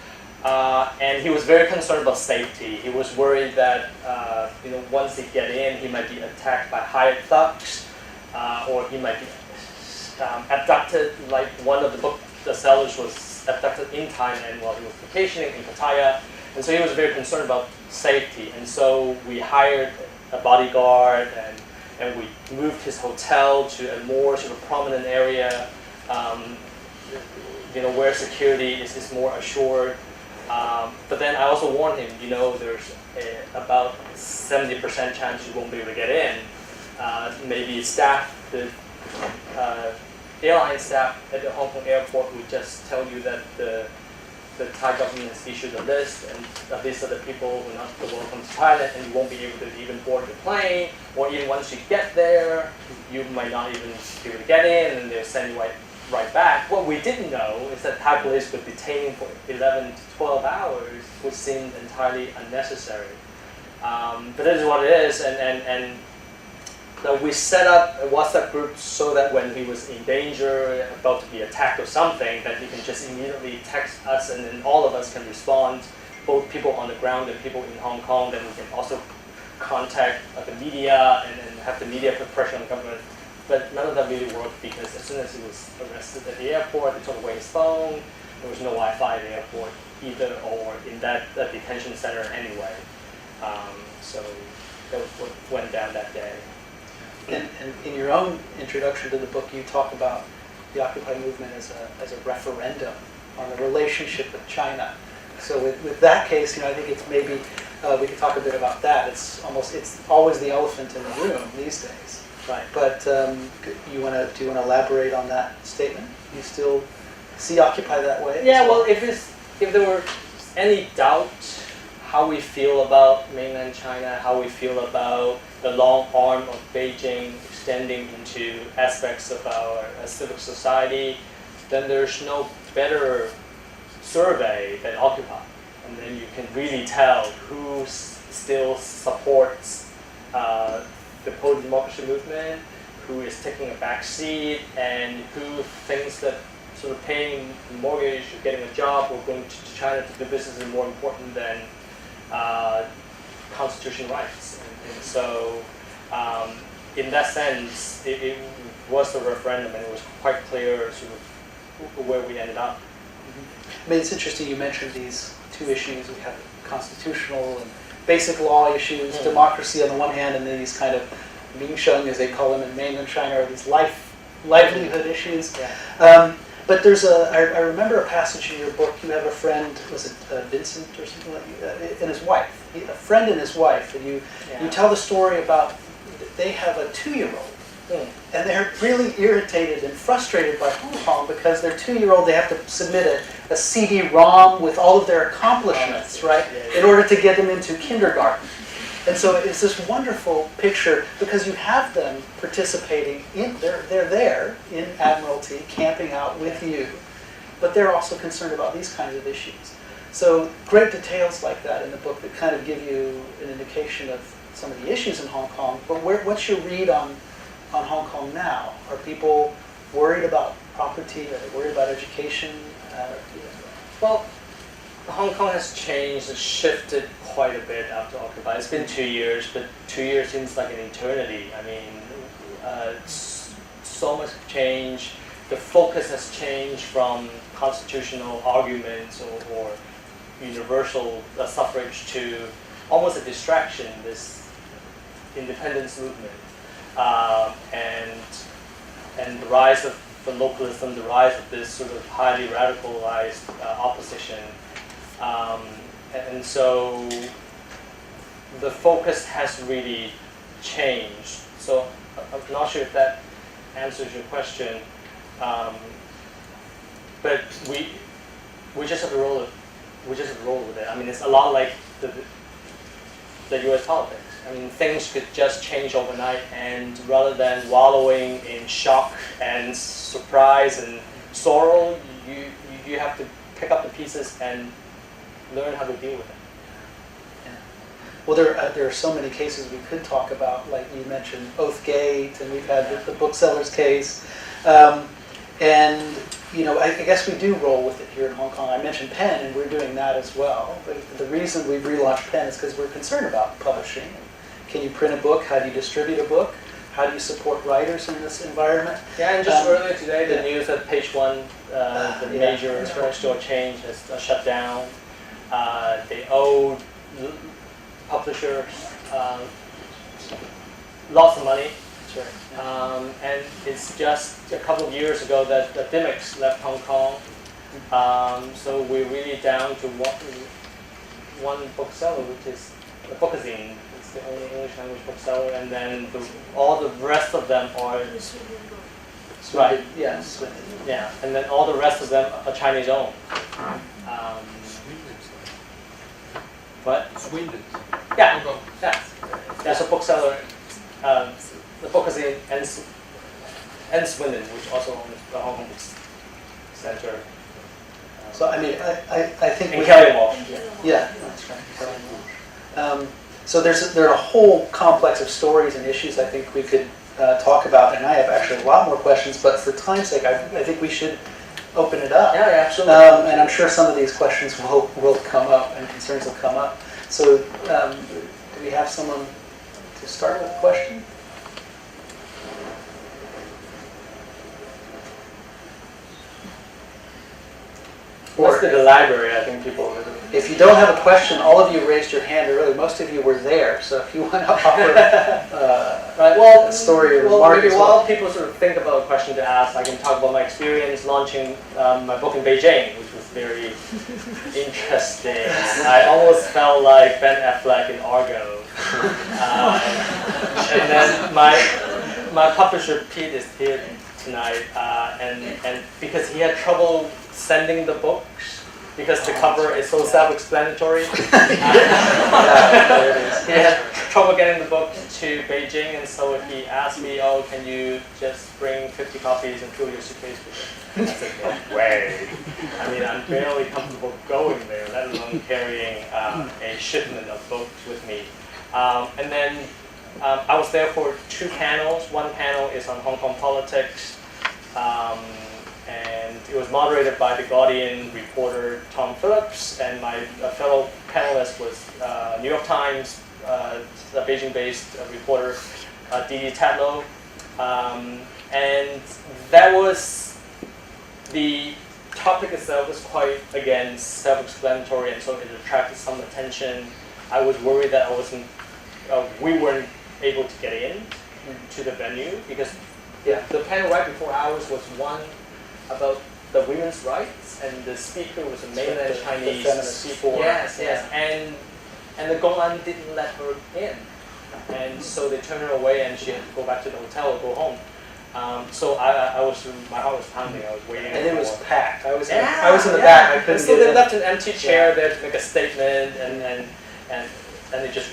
And he was very concerned about safety. He was worried that once he get in, he might be attacked by hired thugs, or he might be abducted, like one of the sellers was was abducted in Thailand while he was vacationing in Pattaya. And so he was very concerned about safety. And so we hired a bodyguard and we moved his hotel to a more sort of prominent area, where security is more assured. But then I also warned him, there's about 70% chance you won't be able to get in. Maybe the airline staff at the Hong Kong airport would just tell you that the Thai government has issued a list, and these are the people who are not welcome to Thailand, and you won't be able to even board the plane, or even once you get there, you might not even be able to get in, and they'll send you right back. What we didn't know is that Thai police would detain him for 11 to 12 hours, which seemed entirely unnecessary. But this is what it is, and we set up a WhatsApp group so that when he was in danger, about to be attacked or something, that he can just immediately text us, and then all of us can respond, both people on the ground and people in Hong Kong. Then we can also contact the media and have the media put pressure on the government. But none of that really worked, because as soon as he was arrested at the airport, they took away his phone. There was no Wi-Fi at the airport either, or in that detention center anyway. So that was what went down that day. And in your own introduction to the book, you talk about the Occupy movement as a referendum on the relationship with China. So with that case, I think it's maybe we could talk a bit about that. It's always the elephant in the room these days. Right. But do you want to elaborate on that statement? You still see Occupy that way? Yeah. Well, if there were any doubt how we feel about mainland China, how we feel about the long arm of Beijing extending into aspects of our civic society, then there's no better survey than Occupy. And then you can really tell who still supports the pro-democracy movement, who is taking a back seat, and who thinks that sort of paying the mortgage or getting a job or going to China to do business is more important than constitutional rights. And so, in that sense, it was a referendum, and it was quite clear sort of where we ended up. I mean, it's interesting you mentioned these two issues. We have constitutional and basic law issues, democracy on the one hand, and then these kind of Mingsheng, as they call them in mainland China, are these livelihood issues. Yeah. But there's I remember a passage in your book. You have a friend, was it Vincent or something like that, and his wife. A friend and his wife, and you tell the story about they have a 2-year-old, and they're really irritated and frustrated by Hong Kong because their 2-year-old, they have to submit a CD-ROM with all of their accomplishments, right, in order to get them into kindergarten. And so it's this wonderful picture because you have them participating they're there in Admiralty, camping out with you, but they're also concerned about these kinds of issues. So great details like that in the book that kind of give you an indication of some of the issues in Hong Kong. But what's your read on Hong Kong now? Are people worried about property? Are they worried about education? Well, Hong Kong has changed and shifted quite a bit after Occupy. It's been 2 years, but 2 years seems like an eternity. I mean, so much change. The focus has changed from constitutional arguments or universal suffrage to almost a distraction, this independence movement, and the rise of the localism, the rise of this sort of highly radicalized opposition. And so the focus has really changed. So I'm not sure if that answers your question, but we just have to roll it. We just have to roll with it. I mean, it's a lot like the U.S. politics. I mean, things could just change overnight, and rather than wallowing in shock and surprise and sorrow, you have to pick up the pieces and learn how to deal with it. Yeah. Well, there are so many cases we could talk about, like you mentioned Oathgate, and we've had the booksellers case, and I guess we do roll with it here in Hong Kong. I mentioned Penn, and we're doing that as well. But the reason we've relaunched Penn is because we're concerned about publishing. Can you print a book? How do you distribute a book? How do you support writers in this environment? Yeah, and just earlier today, the yeah. news at page one, the Yeah. major store chain has shut down. They owe publishers lots of money. That's right. And it's just a couple of years ago that the Dimmicks left Hong Kong. So we're really down to one bookseller, which is the Bookazine. It's the only English language bookseller, and then all the rest of them are right. Yes. Yeah, and then all the rest of them are Chinese owned. What? Swindon. Yeah, yeah. There's a bookseller, the Bookazine and Swindon, which also owns the Hong Kong Books Center. So I mean, I think In we Kelly Mall. Yeah, that's right. So there are a whole complex of stories and issues I think we could talk about, and I have actually a lot more questions, but for time's sake, I think we should open it up. Yeah, absolutely. And I'm sure some of these questions will come up and concerns will come up. So do we have someone to start with a question? Let's do the library. I think people. If you don't have a question, all of you raised your hand early. Most of you were there, so if you want to offer a story or remark maybe as well. while people sort of think about a question to ask, I can talk about my experience launching my book in Beijing, which was very interesting. I almost felt like Ben Affleck in Argo. And then my publisher Pete is here tonight, and because he had trouble sending the books because the cover is so self-explanatory. He had trouble getting the book to Beijing, and so he asked me, "Oh, can you just bring 50 copies and fill your suitcase with it?" I said, "No way. I mean, I'm barely comfortable going there, let alone carrying a shipment of books with me." And then I was there for 2 panels. One panel is on Hong Kong politics. And it was moderated by the Guardian reporter Tom Phillips, and my fellow panelist was New York Times, a Beijing-based reporter, Didi Taltlow. And that was, the topic itself was quite, again, self-explanatory, and so it attracted some attention. I was worried that we weren't able to get in to the venue, because the panel right before ours was one about the women's rights, and the speaker was a mainland Chinese speaker. Yes, and the Gong'an didn't let her in, and so they turned her away, and she had to go back to the hotel or go home. So I was, my heart was pounding. I was waiting. And it was packed. I was in the yeah. back. I couldn't and so get they in. left an empty chair there to make a statement, and they just,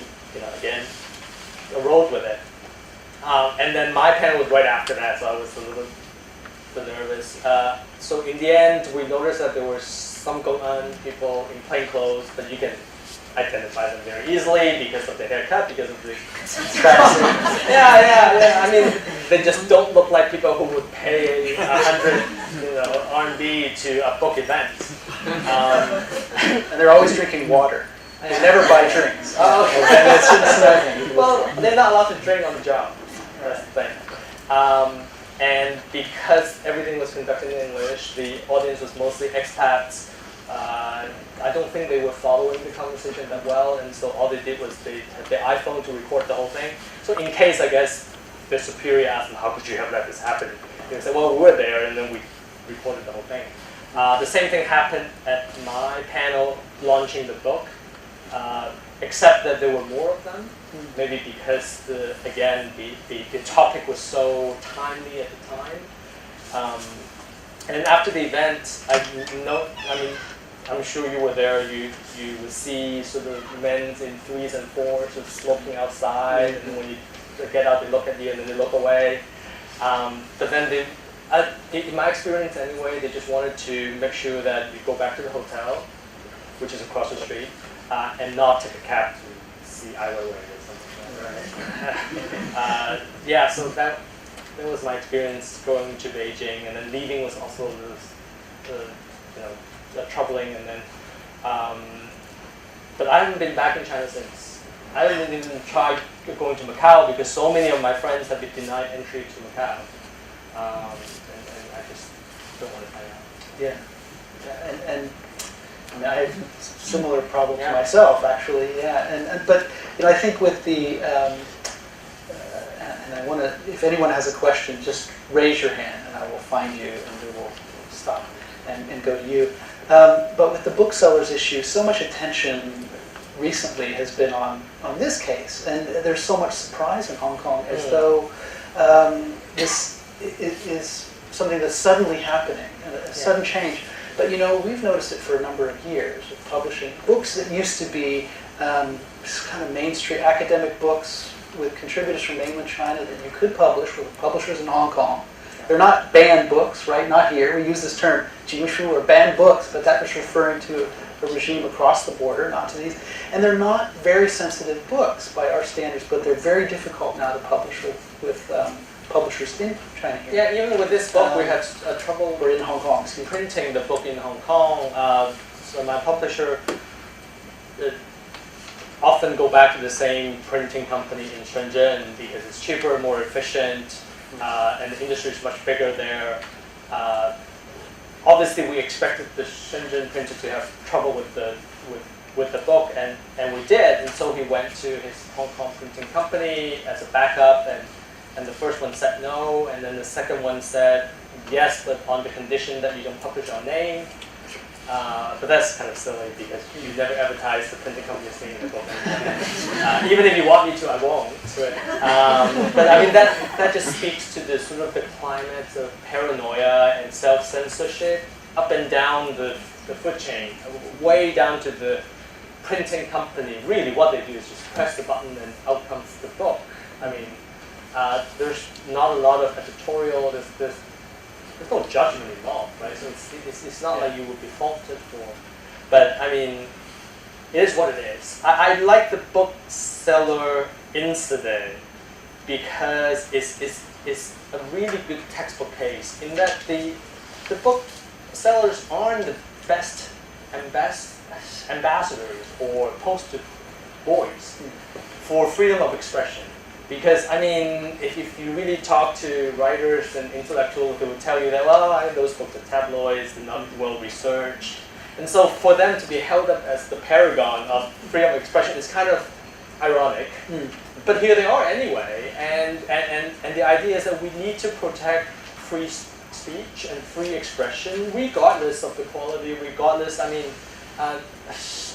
again, rolled with it. And then my panel was right after that, so I was a little bit nervous. So in the end, we noticed that there were some Gong'an people in plain clothes, but you can identify them very easily because of the haircut, because of the tracksuit. Yeah. I mean, they just don't look like people who would pay 100, RMB to a book event. And they're always drinking water. They never buy drinks. Oh, okay. And it's just well, they're not allowed to drink on the job. That's the thing. And because everything was conducted in English, the audience was mostly expats. I don't think they were following the conversation that well, and so all they did was they had their iPhone to record the whole thing. So in case, I guess, their superior asked them, "How could you have let this happen?" They said, "Well, we were there, and then we recorded the whole thing." The same thing happened at my panel launching the book, except that there were more of them. Maybe because the topic was so timely at the time. And after the event, I'm sure you were there. You would see sort of men in 3s and 4s sort of smoking outside, and when you get out, they look at you and then they look away. But then in my experience anyway, they just wanted to make sure that you go back to the hotel, which is across the street, and not take a cab to see Ai Weiwei or something. Right. So that was my experience going to Beijing, and then leaving was also troubling. And then, but I haven't been back in China since. I haven't even tried going to Macau because so many of my friends have been denied entry to Macau, and I just don't want to find out. Yeah, and I mean, I have similar problems myself, actually. Yeah, but I think with the and I want to, if anyone has a question, just raise your hand, and I will find you, and we will stop and go to you. But with the booksellers issue, so much attention recently has been on this case, and there's so much surprise in Hong Kong, as though this is something that's suddenly happening, a sudden change. But we've noticed it for a number of years of publishing books that used to be kind of mainstream academic books with contributors from mainland China that you could publish with publishers in Hong Kong. They're not banned books, right? Not here. We use this term, 禁书 or banned books, but that was referring to a regime across the border, not to these. And they're not very sensitive books by our standards, but they're very difficult now to publish with publishers in China here. Yeah, even with this book, we had trouble Or in Hong Kong, printing the book in Hong Kong. So my publisher often go back to the same printing company in Shenzhen because it's cheaper, more efficient, and the industry is much bigger there. Obviously, we expected the Shenzhen printer to have trouble with the book, and we did. And so he went to his Hong Kong printing company as a backup, and the first one said no, and then the second one said yes, but on the condition that you don't publish our name. But that's kind of silly because you never advertise the printing company's name in the book. Even if you want me to, I won't. But I mean, that just speaks to the sort of the climate of paranoia and self-censorship up and down the food chain, way down to the printing company. Really, what they do is just press the button and out comes the book. I mean, there's not a lot of editorial. There's no judgment involved, right? So it's not like you would be faulted for. But I mean, it is what it is. I like the bookseller incident because it's a really good textbook case in that the booksellers aren't the best ambassadors or poster boys for freedom of expression. Because, I mean, if you really talk to writers and intellectuals, they will tell you that, well, those books are tabloids, they're not well researched. And so for them to be held up as the paragon of freedom of expression is kind of ironic. But here they are anyway. And the idea is that we need to protect free speech and free expression, regardless of the quality, regardless, I mean,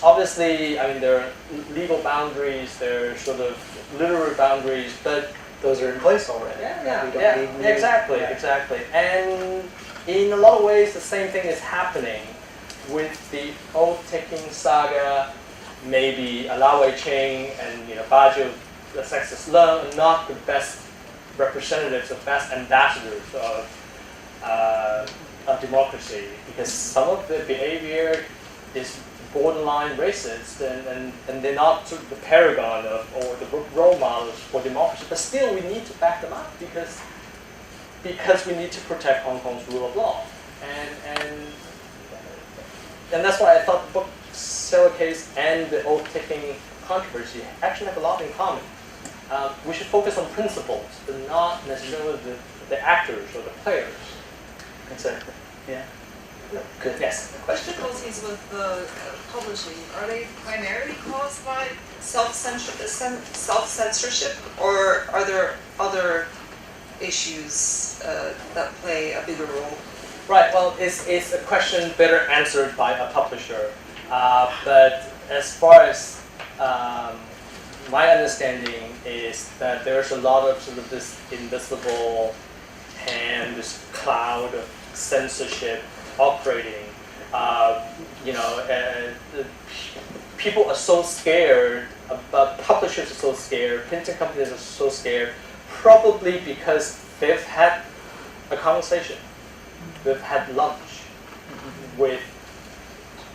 obviously, I mean, there are legal boundaries, there are sort of literary boundaries, but those are in place already. Exactly. And in a lot of ways, the same thing is happening with the oath-taking saga. Maybe Lau Wei-ching and Bajio, the sexist Leung, are not the best representatives, the best ambassadors of democracy, because some of the behavior is borderline racist, and they're not sort of the paragon or the role models for democracy. But still, we need to back them up because we need to protect Hong Kong's rule of law, and that's why I thought the bookseller case and the oath-taking controversy actually have a lot in common. We should focus on principles, but not necessarily the actors or the players. Exactly. Yeah. Good. Yes. Difficulties with the publishing, are they primarily caused by self-censorship, or are there other issues that play a bigger role? Right. Well, it's a question better answered by a publisher. But as far as my understanding is that there's a lot of sort of this invisible hand, this cloud of censorship operating. People are so scared, publishers are so scared, printing companies are so scared, probably because they've had a conversation, they've had lunch with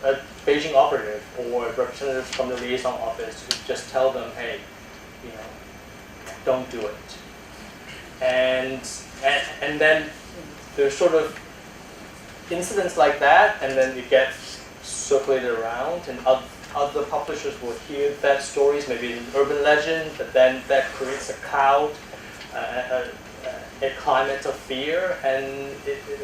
a Beijing operative or representatives from the liaison office who just tell them, hey, don't do it. And then there's sort of incidents like that, and then it gets circulated around, and other publishers will hear that stories, maybe an urban legend, but then that creates a cloud, a climate of fear, and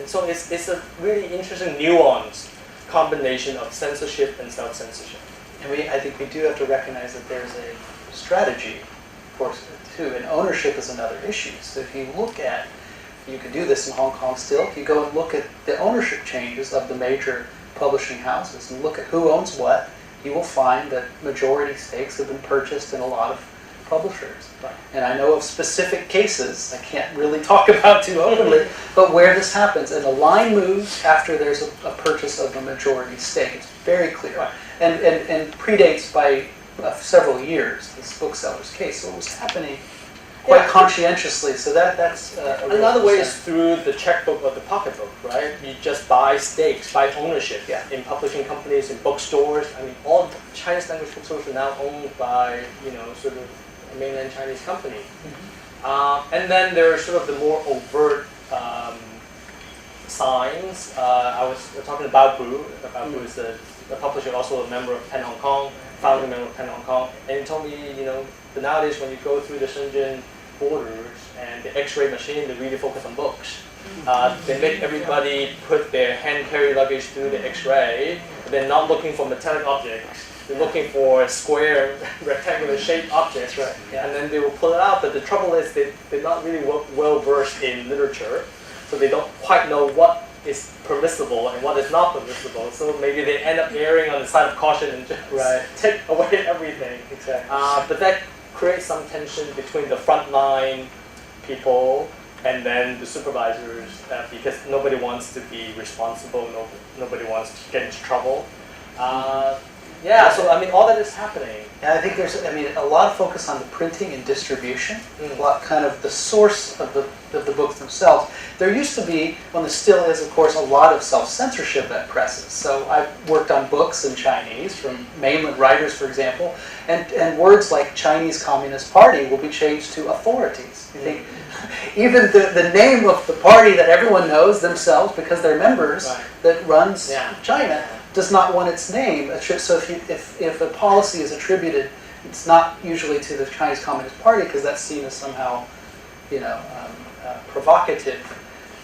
so it's a really interesting nuanced combination of censorship and self-censorship. And I think we do have to recognize that there's a strategy for it too, and ownership is another issue. So if you look at, you can do this in Hong Kong still, if you go and look at the ownership changes of the major publishing houses and look at who owns what, you will find that majority stakes have been purchased in a lot of publishers. Right. And I know of specific cases, I can't really talk about too openly, but where this happens, and the line moves after there's a purchase of a majority stake. It's very clear. Right. And predates by several years, this bookseller's case. So it was happening quite conscientiously. So that's a real another way concern. is through the checkbook or the pocketbook, right? You just buy stakes, buy ownership in publishing companies, in bookstores. I mean, all Chinese language bookstores are now owned by, sort of a mainland Chinese company. And then there are sort of the more overt signs. I was talking about Boo. About Boo is a publisher, also a member of Pen Hong Kong, founding member of Pen Hong Kong. And he told me, but nowadays when you go through the Shenzhen borders and the X-ray machine, they really focus on books. They make everybody put their hand-carry luggage through the X-ray. They're not looking for metallic objects. They're looking for square, rectangular-shaped objects, right? Yeah. And then they will pull it out. But the trouble is they're not really well-versed in literature, so they don't quite know what is permissible and what is not permissible. So maybe they end up erring on the side of caution and just take away everything. Exactly. But that creates some tension between the frontline people and then the supervisors, because nobody wants to be responsible, nobody wants to get into trouble. So I mean, all that is happening. And I think there's, a lot of focus on the printing and distribution, a lot kind of the source of the books themselves. There used to be, well, there still is, of course, a lot of self-censorship at presses. So I've worked on books in Chinese from mainland writers, for example, and words like Chinese Communist Party will be changed to authorities. You think, even the name of the party that everyone knows themselves because they're members that runs China does not want its name. So if a policy is attributed, it's not usually to the Chinese Communist Party because that's seen as somehow, provocative,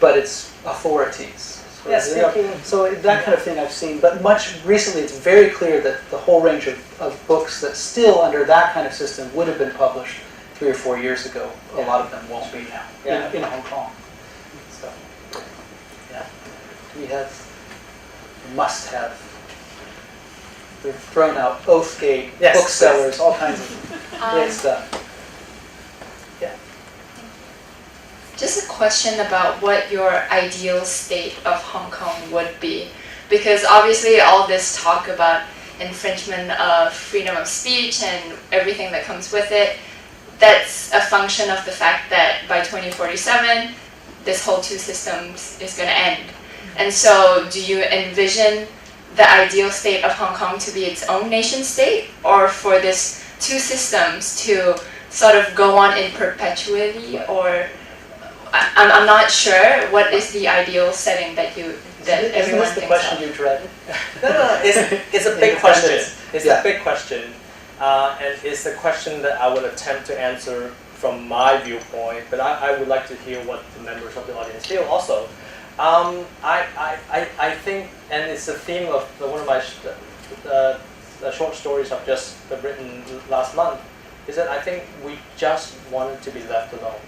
but it's authorities. So that kind of thing I've seen, but much recently it's very clear that the whole range of books that still under that kind of system would have been published 3 or 4 years ago, a lot of them won't be now in Hong Kong. So, we must have. They've thrown out Oathgate, booksellers, all kinds of great stuff. Just a question about what your ideal state of Hong Kong would be. Because obviously all this talk about infringement of freedom of speech and everything that comes with it, that's a function of the fact that by 2047, this whole two systems is going to end. And so do you envision the ideal state of Hong Kong to be its own nation state, or for this two systems to sort of go on in perpetuity, or I'm not sure what is the ideal setting that everyone Isn't this the thinks question of. you dreaded? No, it's a big question. It's a big question, and it's a question that I would attempt to answer from my viewpoint, but I would like to hear what the members of the audience feel also. I think, and it's a theme of one of my short stories I've just written last month, is that I think we just wanted to be left alone.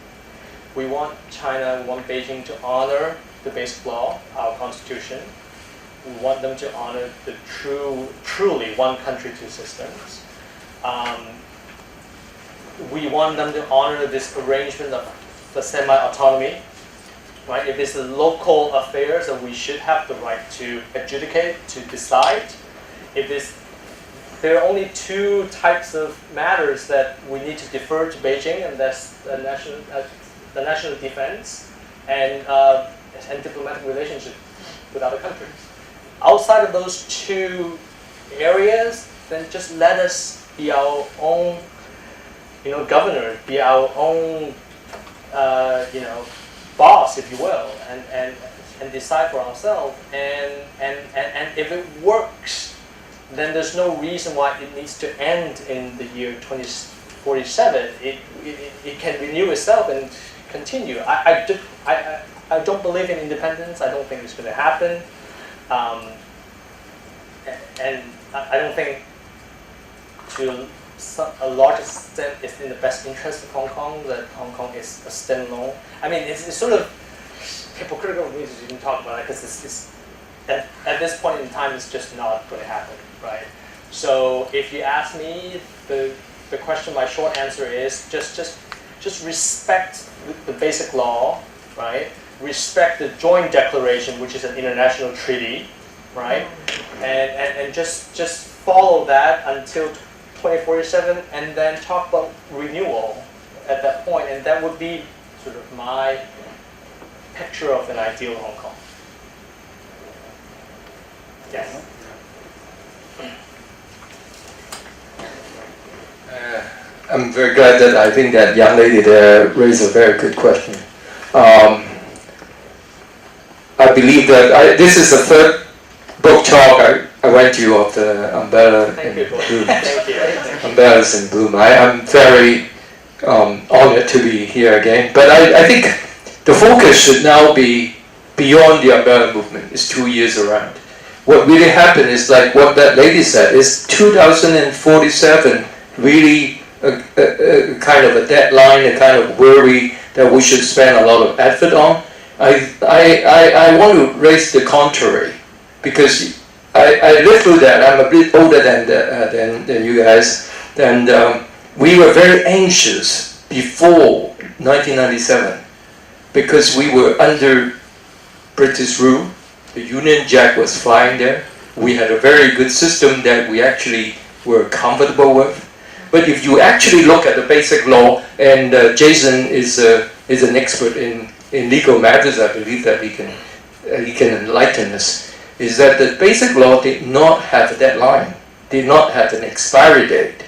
We want China, we want Beijing to honor the basic law, our constitution. We want them to honor the truly one country, two systems. We want them to honor this arrangement of the semi-autonomy. Right? If it's local affairs, then we should have the right to adjudicate, to decide. There are only two types of matters that we need to defer to Beijing, and that's the national defense and diplomatic relationship with other countries. Outside of those two areas, then just let us be our own, governor, be our own, boss, if you will, and decide for ourselves. And if it works, then there's no reason why it needs to end in the year 2047. It can renew itself and continue. I don't believe in independence. I don't think it's going to happen. And I don't think to a large extent it's in the best interest of Hong Kong that Hong Kong is a standalone. I mean, it's sort of hypocritical of me to even talk about it because it's at this point in time, it's just not going to happen, right? So if you ask me, the question, my short answer is just respect the basic law, right? Respect the joint declaration, which is an international treaty, right? And just follow that until 2047, and then talk about renewal at that point, and that would be sort of my picture of an ideal Hong Kong. Yes. I'm very glad that I think that young lady there raised a very good question. I believe that this is the third book talk I went to of the Umbrella and Bloom. Umbrellas and Bloom. I'm very honored to be here again. But I think the focus should now be beyond the Umbrella movement. It's 2 years around. What really happened is like what that lady said, is 2047 really a kind of a deadline, a kind of worry that we should spend a lot of effort on. I want to raise the contrary, because I lived through that. I'm a bit older than you guys, and we were very anxious before 1997 because we were under British rule. The Union Jack was flying there. We had a very good system that we actually were comfortable with. But if you actually look at the basic law, and Jason is an expert in legal matters, I believe that he can enlighten us, is that the basic law did not have a deadline, did not have an expiry date.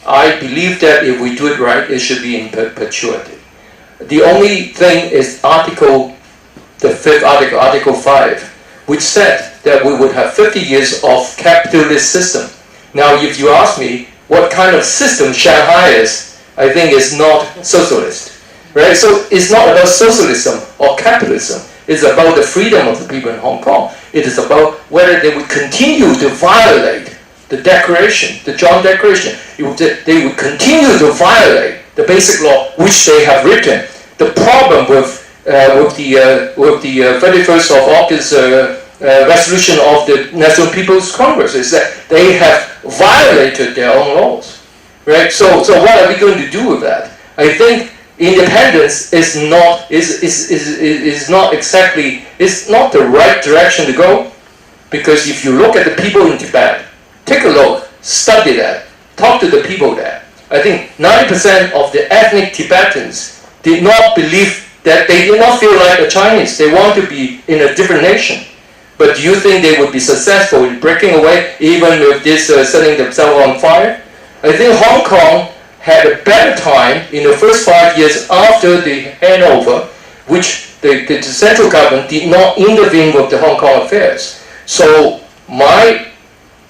I believe that if we do it right, it should be in perpetuity. The only thing is the fifth article, Article 5, which said that we would have 50 years of capitalist system. Now, if you ask me what kind of system Shanghai is, I think it's not socialist, right? So it's not about socialism or capitalism. It's about the freedom of the people in Hong Kong. It is about whether they would continue to violate the declaration, the John Declaration. They would continue to violate the basic law which they have written. The problem with the 31st of August resolution of the National People's Congress is that they have violated their own laws, right? So what are we going to do with that? I think independence is not the right direction to go, because if you look at the people in Tibet, take a look, study that, talk to the people there. I think 90% of the ethnic Tibetans did not believe that they did not feel like the Chinese. They want to be in a different nation. But do you think they would be successful in breaking away even with this setting themselves on fire? I think Hong Kong had a better time in the first 5 years after the handover, which the central government did not intervene with the Hong Kong affairs. So my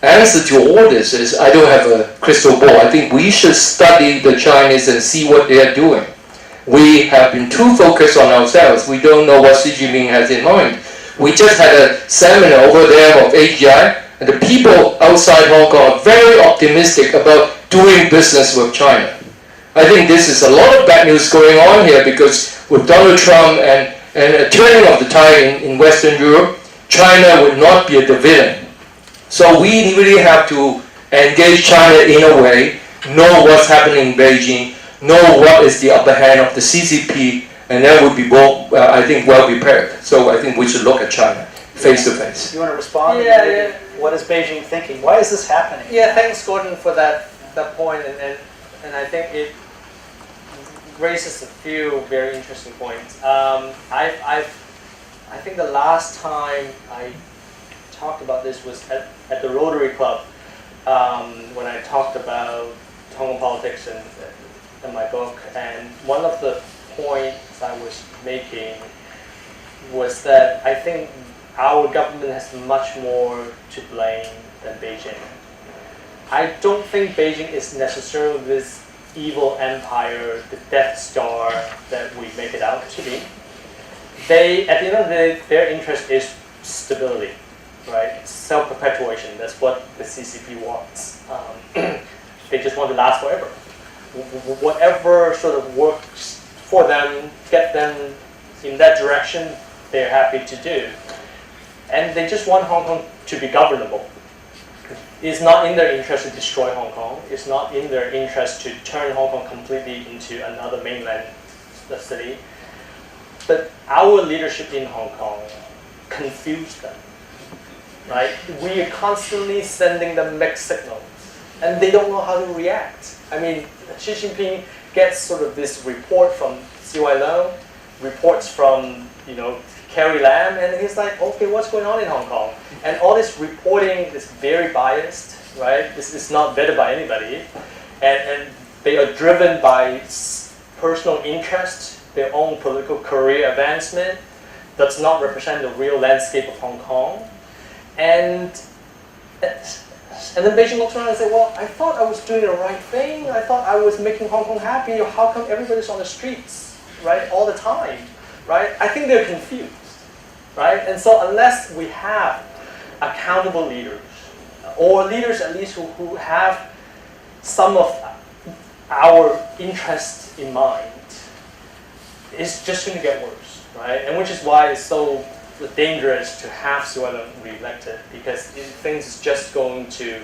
answer to all this is, I don't have a crystal ball. I think we should study the Chinese and see what they are doing. We have been too focused on ourselves. We don't know what Xi Jinping has in mind. We just had a seminar over there of AGI, and the people outside Hong Kong are very optimistic about doing business with China. I think this is a lot of bad news going on here, because with Donald Trump and a turning of the tide in Western Europe, China would not be the villain. So we really have to engage China in a way, know what's happening in Beijing, know what is the upper hand of the CCP, and then we'll be I think, well prepared. So I think we should look at China face to face. You want to respond? Yeah. What is Beijing thinking? Why is this happening? Yeah, thanks, Gordon, for that point, and I think it raises a few very interesting points. I think the last time I talked about this was at the Rotary Club, when I talked about Hong Kong politics and my book, and one of the points I was making was that I think our government has much more to blame than Beijing. I don't think Beijing is necessarily this evil empire, the Death Star that we make it out to be. They, at the end of the day, their interest is stability, right? Self-perpetuation. That's what the CCP wants. They just want to last forever. Whatever sort of works for them, get them in that direction, they're happy to do. And they just want Hong Kong to be governable. It's not in their interest to destroy Hong Kong. It's not in their interest to turn Hong Kong completely into another mainland city. But our leadership in Hong Kong confused them, right? We are constantly sending them mixed signals, and they don't know how to react. I mean, Xi Jinping gets sort of this report from CY Leung, reports from, Carrie Lam, and he's like, okay, what's going on in Hong Kong? And all this reporting is very biased, right? This is not vetted by anybody. And they are driven by personal interest, their own political career advancement, does not represent the real landscape of Hong Kong. And then Beijing looks around and says, well, I thought I was doing the right thing. I thought I was making Hong Kong happy. How come everybody's on the streets, right, all the time, right? I think they're confused, right? And so unless we have accountable leaders, or leaders at least who have some of our interests in mind, it's just going to get worse, right? And which is why it's so dangerous to have Suella re-elected, because things is just going to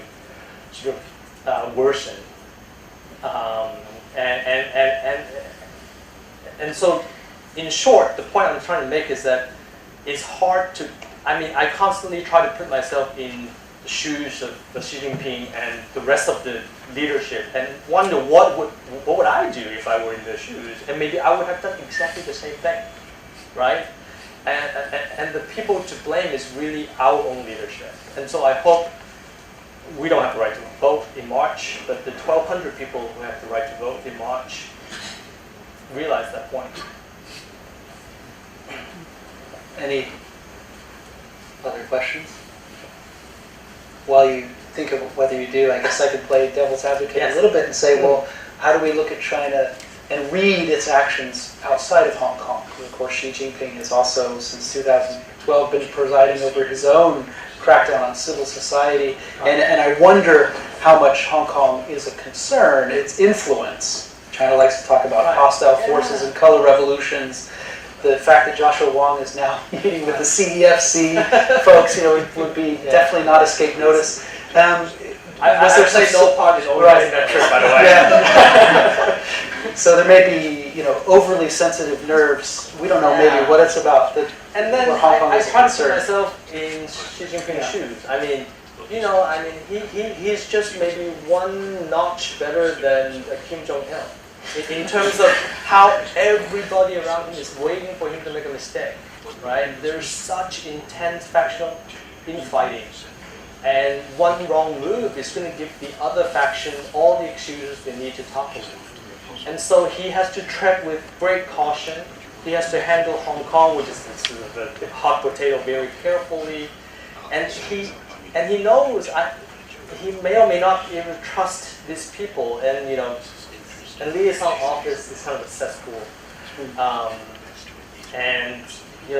sort of worsen. And so, in short, the point I'm trying to make is that it's hard to, I constantly try to put myself in the shoes of Xi Jinping and the rest of the leadership and wonder what would I do if I were in their shoes, and maybe I would have done exactly the same thing, right? And the people to blame is really our own leadership. And so I hope we don't have the right to vote in March, but the 1,200 people who have the right to vote in March realize that point. Any other questions? While you think of whether you do, I guess I could play devil's advocate a little bit and say, well, how do we look at China and read its actions outside of Hong Kong? Of course, Xi Jinping has also, since 2012, been presiding over his own crackdown on civil society. And I wonder how much Hong Kong is a concern, its influence. China likes to talk about hostile forces and color revolutions. The fact that Joshua Wong is now meeting with the CEFC folks, would be definitely not escape notice. I would say no party is always that trip, by the way. Yeah. So there may be, overly sensitive nerves. We don't know maybe what it's about. And then I try to put myself in Xi Jinping's shoes. He's just maybe one notch better than Kim Jong-il in terms of how everybody around him is waiting for him to make a mistake, right? There's such intense factional infighting. And one wrong move is going to give the other faction all the excuses they need to topple him. And so he has to tread with great caution. He has to handle Hong Kong, which is the hot potato, very carefully. And he knows he may or may not be able to trust these people. And and liaison office is kind of a cesspool.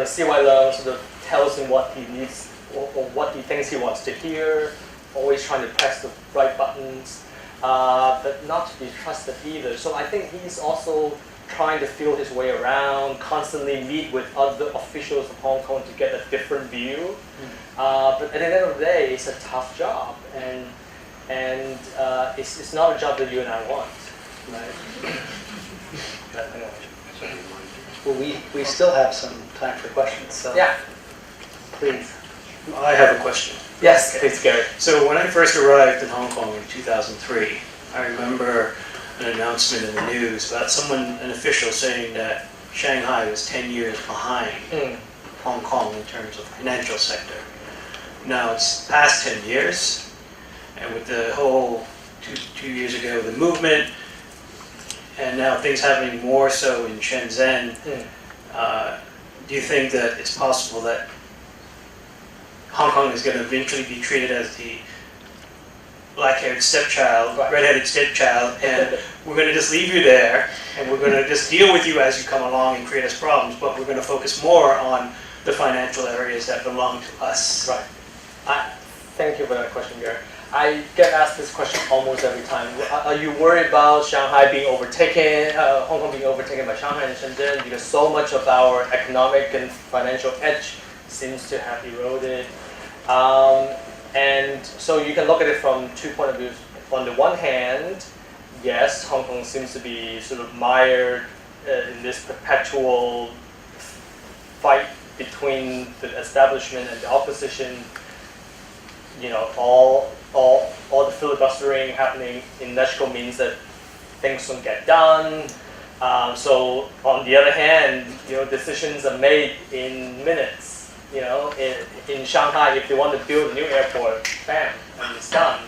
CY Leung sort of tells him what he needs or what he thinks he wants to hear, always trying to press the right buttons, but not to be trusted either. So I think he's also trying to feel his way around, constantly meet with other officials of Hong Kong to get a different view. But at the end of the day, it's a tough job, and it's not a job that you and I want. Right? Well, we still have some time for questions, so please. I have a question. Yes, please, Gary. So when I first arrived in Hong Kong in 2003, I remember an announcement in the news about an official saying that Shanghai was 10 years behind Hong Kong in terms of the financial sector. Now it's past 10 years, and with the whole two years ago, the movement, and now things happening more so in Shenzhen, do you think that it's possible that Hong Kong is going to eventually be treated as the black-haired stepchild, Right. red-headed stepchild, and we're going to just leave you there, and we're going to just deal with you as you come along and create us problems, but we're going to focus more on the financial areas that belong to us. Right. Thank you for that question, Gary. I get asked this question almost every time. Are you worried about Shanghai being overtaken, Hong Kong being overtaken by Shanghai and Shenzhen, because so much of our economic and financial edge seems to have eroded? And so you can look at it from 2 points of view. On the one hand, yes, Hong Kong seems to be sort of mired in this perpetual fight between the establishment and the opposition. You know, all the filibustering happening in Legislature means that things don't get done. So on the other hand, you know, decisions are made in minutes. You know, in Shanghai, if they want to build a new airport, bam, and it's done.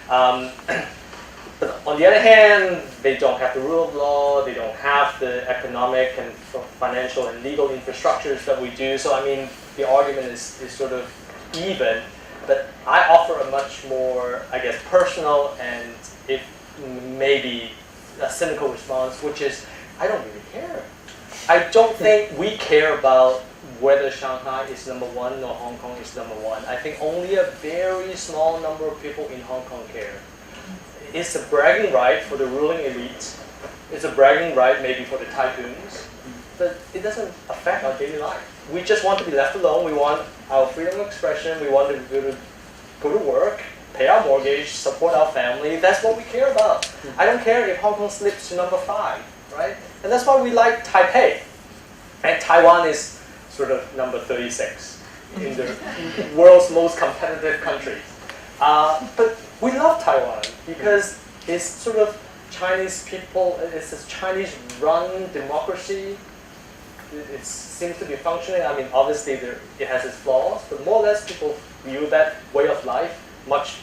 But on the other hand, they don't have the rule of law. They don't have the economic and financial and legal infrastructures that we do. So I mean, the argument is sort of even. But I offer a much more, I guess, personal and if maybe a cynical response, which is, I don't really care. I don't think we care about whether Shanghai is number one or Hong Kong is number one. I think only a very small number of people in Hong Kong care. It's a bragging right for the ruling elite. It's a bragging right maybe for the tycoons. But it doesn't affect our daily life. We just want to be left alone. We want our freedom of expression. We want to go to work, pay our mortgage, support our family. That's what we care about. I don't care if Hong Kong slips to number 5, right? And that's why we like Taipei. And Taiwan is sort of number 36 in the world's most competitive countries. But we love Taiwan because it's sort of Chinese people, it's a Chinese-run democracy. It seems to be functioning. I mean, obviously it has its flaws, but more or less people view that way of life much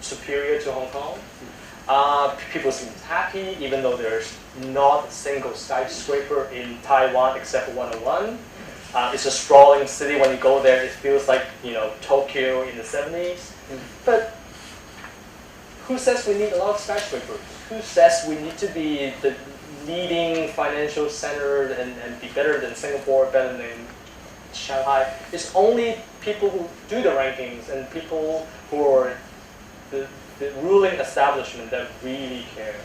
superior to Hong Kong. People seem happy, even though there's not a single skyscraper in Taiwan except for 101. It's a sprawling city. When you go there, it feels like, you know, Tokyo in the 70s. But who says we need a lot of skyscrapers? Who says we need to be the leading financial center and be better than Singapore, better than Shanghai? It's only people who do the rankings and people who are the ruling establishment that really care.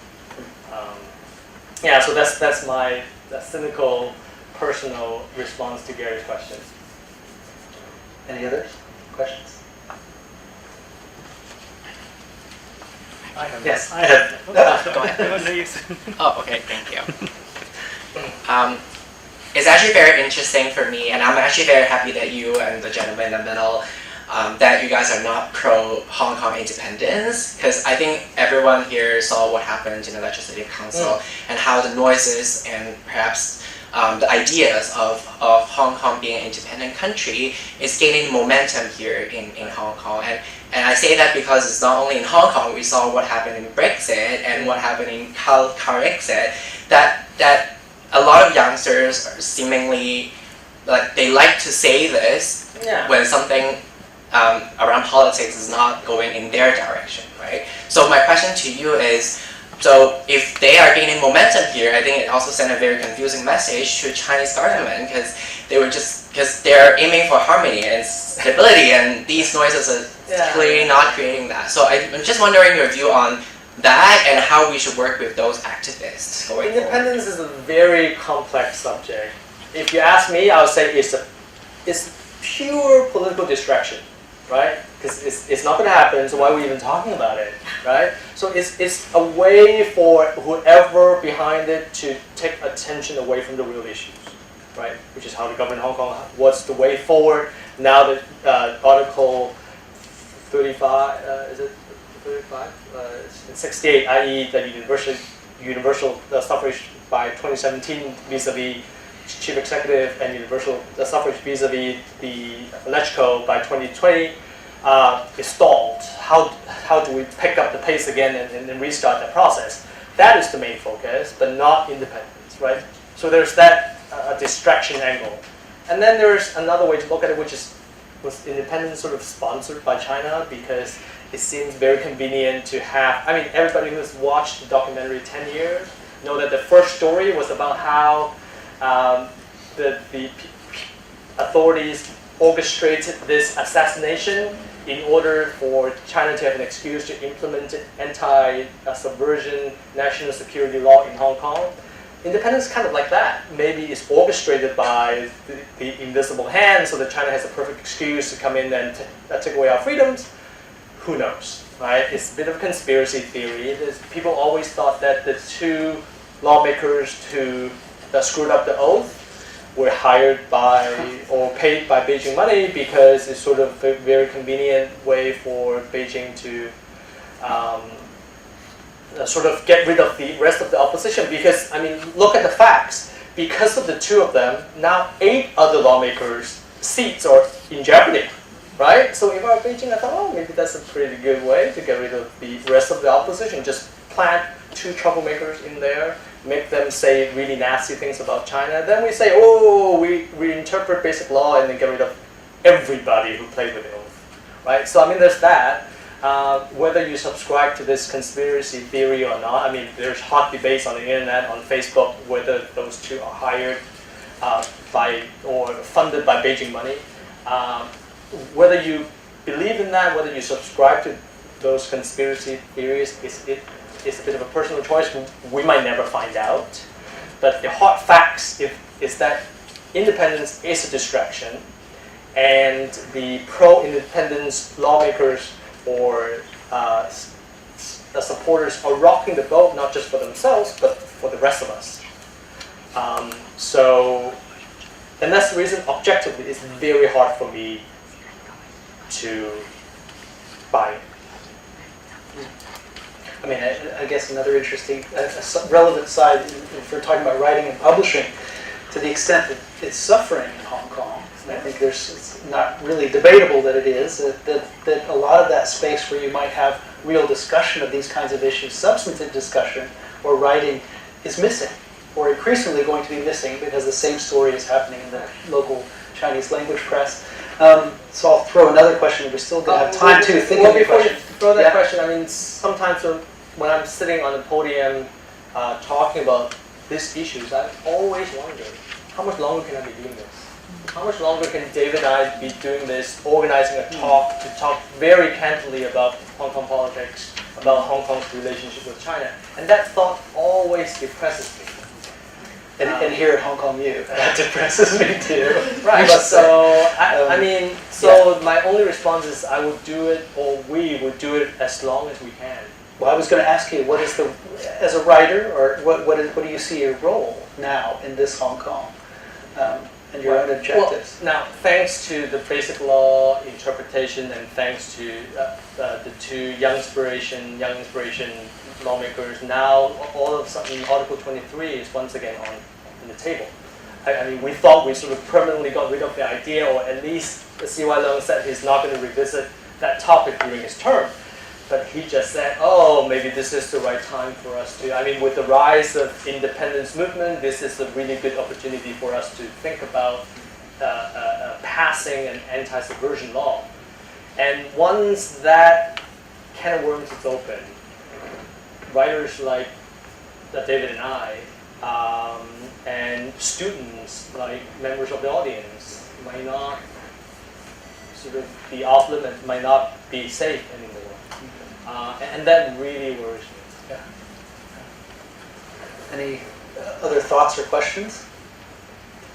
Yeah, so that's my cynical, personal response to Gary's question. Any other questions? Yes. I have. Go ahead. Oh, okay, thank you. It's actually very interesting for me, and I'm actually very happy that you and the gentleman in the middle, that you guys are not pro Hong Kong independence, because I think everyone here saw what happened in the Legislative Council and how the noises and perhaps the ideas of Hong Kong being an independent country is gaining momentum here in Hong Kong. And I say that because it's not only in Hong Kong, we saw what happened in Brexit and what happened in Exit, that a lot of youngsters are seemingly, like, they like to say this when something around politics is not going in their direction, right? So my question to you is, so if they are gaining momentum here, I think it also sent a very confusing message to the Chinese government, because they're aiming for harmony and stability, and these noises are clearly not creating that. So I'm just wondering your view on that and how we should work with those activists going forward. Independence is a very complex subject. If you ask me, I would say it's pure political distraction, right? Because it's not going to happen, so why are we even talking about it, right? So it's a way for whoever behind it to take attention away from the real issues, right? Which is how the government of Hong Kong, what's the way forward now that Article 35, is it 35? It's 68, i.e. that universal suffrage by 2017 vis-a-vis chief executive and universal suffrage vis-a-vis the Legislature by 2020 is stalled. How do we pick up the pace again and restart that process? That is the main focus, but not independence, right? So there's that distraction angle. And then there's another way to look at it, which is was independence sort of sponsored by China because it seems very convenient to have. I mean, everybody who's watched the documentary 10 Years know that the first story was about how the authorities orchestrated this assassination in order for China to have an excuse to implement anti-subversion national security law in Hong Kong. Independence is kind of like that. Maybe it's orchestrated by the invisible hand so that China has a perfect excuse to come in and take away our freedoms. Who knows, right? It's a bit of a conspiracy theory. People always thought that the two lawmakers who screwed up the oath were hired by or paid by Beijing money because it's sort of a very convenient way for Beijing to sort of get rid of the rest of the opposition. Because, I mean, look at the facts. Because of the two of them, now 8 other lawmakers' seats are in jeopardy, right? So if I were Beijing, I thought, oh, maybe that's a pretty good way to get rid of the rest of the opposition. Just plant 2 troublemakers in there, make them say really nasty things about China. Then we say, oh, we interpret basic law and then get rid of everybody who played with the oath, right? So, I mean, there's that. Whether you subscribe to this conspiracy theory or not, I mean, there's hot debates on the internet, on Facebook, whether those two are hired by or funded by Beijing money. Whether you believe in that, whether you subscribe to those conspiracy theories, it's a bit of a personal choice. We might never find out. But the hot facts is that independence is a distraction, and the pro-independence lawmakers or the supporters are rocking the boat, not just for themselves, but for the rest of us. And that's the reason, objectively, it's very hard for me to buy it. I mean, I guess another interesting, relevant side, if we're talking about writing and publishing, to the extent that it's suffering in Hong Kong, and I think it's not really debatable that it is, that a lot of that space where you might have real discussion of these kinds of issues, substantive discussion or writing, is missing, or increasingly going to be missing because the same story is happening in the local Chinese language press. So I'll throw another question, if we're still going to have time to think of the before question. you throw that question, I mean, sometimes when I'm sitting on the podium talking about these issues, I always wonder, how much longer can I be doing this? How much longer can David and I be doing this, organizing a talk to talk very candidly about Hong Kong politics, about Hong Kong's relationship with China? And that thought always depresses me. And here at Hong Kong U, that depresses me too. Right. So my only response is I would do it, or we would do it as long as we can. Well, I was going to ask you, what is as a writer, or what do you see your role now in this Hong Kong, and your own objectives? Well, now, thanks to the basic law interpretation, and thanks to the 2 young inspiration lawmakers, now all of a sudden Article 23 is once again on the table. I mean, we thought we sort of permanently got rid of the idea, or at least C.Y. Leung said he's not going to revisit that topic during his term. But he just said, oh, maybe this is the right time for us to, I mean, with the rise of independence movement, this is a really good opportunity for us to think about passing an anti-subversion law. And once that can of worms is open, writers like David and I, and students like members of the audience might not sort of be off limits, might not be safe anymore. And that really worries me. Yeah. Any other thoughts or questions?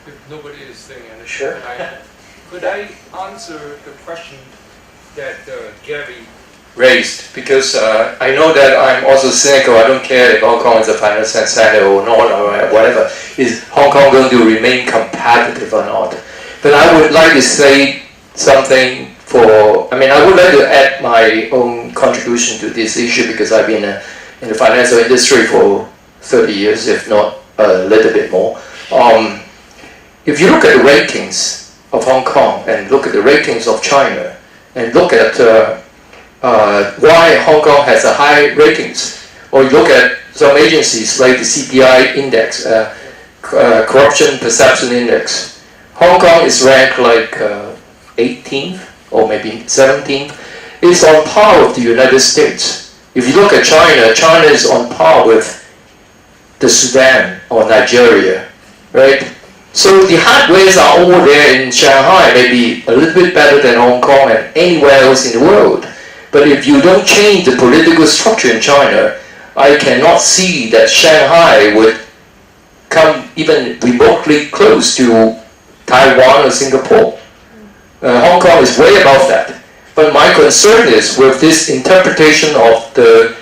If nobody is saying anything, Sure. could I answer the question that Gary raised, because I know that I'm also cynical. I don't care if Hong Kong is a financial center or not, or whatever. Is Hong Kong going to remain competitive or not? But I would like to say something I would like to add my own contribution to this issue, because I've been in the financial industry for 30 years, if not a little bit more. If you look at the ratings of Hong Kong and look at the ratings of China and look at why Hong Kong has a high ratings, or you look at some agencies like the CPI index, Corruption Perception Index, Hong Kong is ranked like 18th or maybe 17th, is on par with the United States. If you look at China, China is on par with the Sudan or Nigeria, right? So the hardwares are all there in Shanghai, maybe a little bit better than Hong Kong and anywhere else in the world. But if you don't change the political structure in China, I cannot see that Shanghai would come even remotely close to Taiwan or Singapore. Hong Kong is way above that. But my concern is with this interpretation of the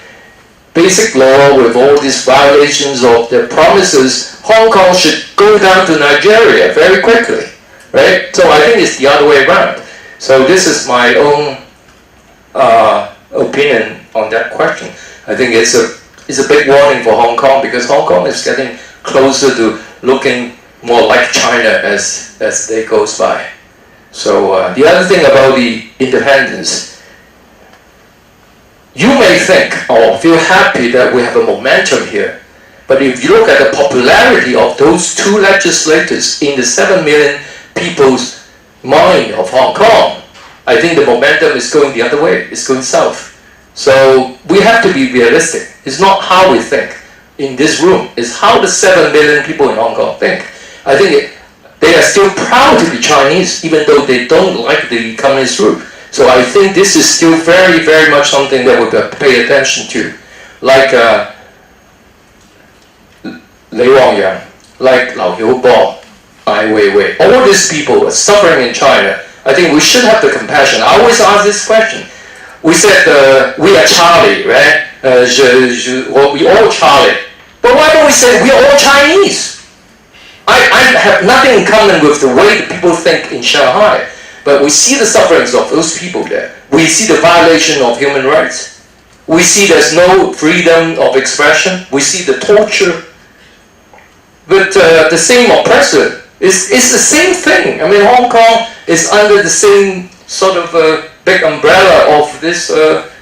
basic law, with all these violations of the promises, Hong Kong should go down to Nigeria very quickly, right? So I think it's the other way around. So this is my own opinion on that question. I think it's a big warning for Hong Kong, because Hong Kong is getting closer to looking more like China as the day goes by. So the other thing about the independence, you may think or feel happy that we have a momentum here, but if you look at the popularity of those two legislators in the 7 million people's mind of Hong Kong, I think the momentum is going the other way. It's going south. So we have to be realistic. It's not how we think in this room. It's how the 7 million people in Hong Kong think. I think they are still proud to be Chinese, even though they don't like the communist route. So I think this is still very, very much something that we have to pay attention to. Like Lei Wangyang, like Lau Hiubo, Ai Weiwei, all these people are suffering in China. I think we should have the compassion. I always ask this question. We said we are Charlie, right? We all Charlie. But why don't we say we are all Chinese? I have nothing in common with the way the people think in Shanghai. But we see the sufferings of those people there. We see the violation of human rights. We see there's no freedom of expression. We see the torture. But the same oppressor it's the same thing. I mean, Hong Kong is under the same sort of big umbrella of this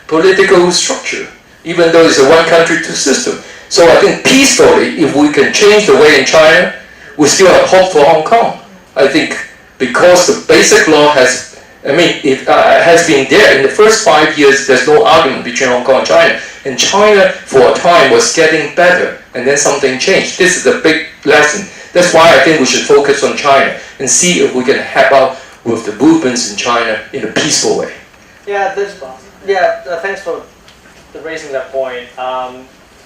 political structure, even though it's a one country, two system. So I think peacefully, if we can change the way in China, we still have hope for Hong Kong. I think because the basic law has been there in the first 5 years, there's no argument between Hong Kong and China. And China, for a time, was getting better, and then something changed. This is a big lesson. That's why I think we should focus on China and see if we can help out with the movements in China in a peaceful way. Yeah, thanks for raising that point.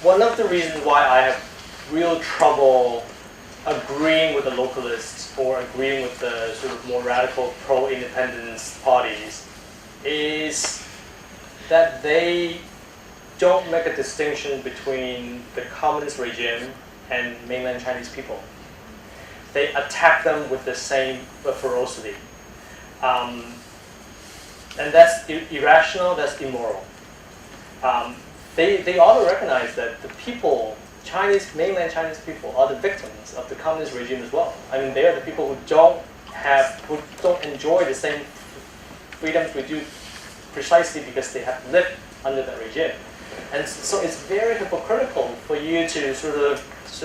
One of the reasons why I have real trouble agreeing with the localists or agreeing with the sort of more radical pro-independence parties is that they don't make a distinction between the communist regime and mainland Chinese people. They attack them with the same ferocity. And that's irrational, that's immoral. They ought to recognize that the people, mainland Chinese people, are the victims of the communist regime as well. I mean, they are the people who don't enjoy the same freedoms we do, precisely because they have lived under that regime. And so it's very hypocritical for you to sort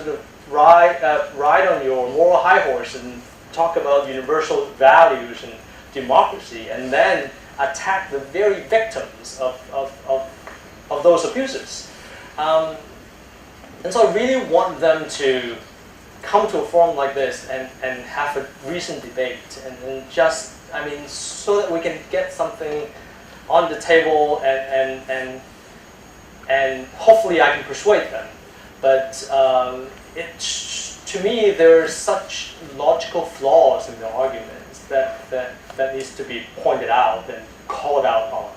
of ride on your moral high horse and talk about universal values and democracy, and then attack the very victims of those abuses. And so I really want them to come to a forum like this and have a recent debate and just, so that we can get something on the table and hopefully I can persuade them. But to me, there are such logical flaws in the arguments that needs to be pointed out and called out on.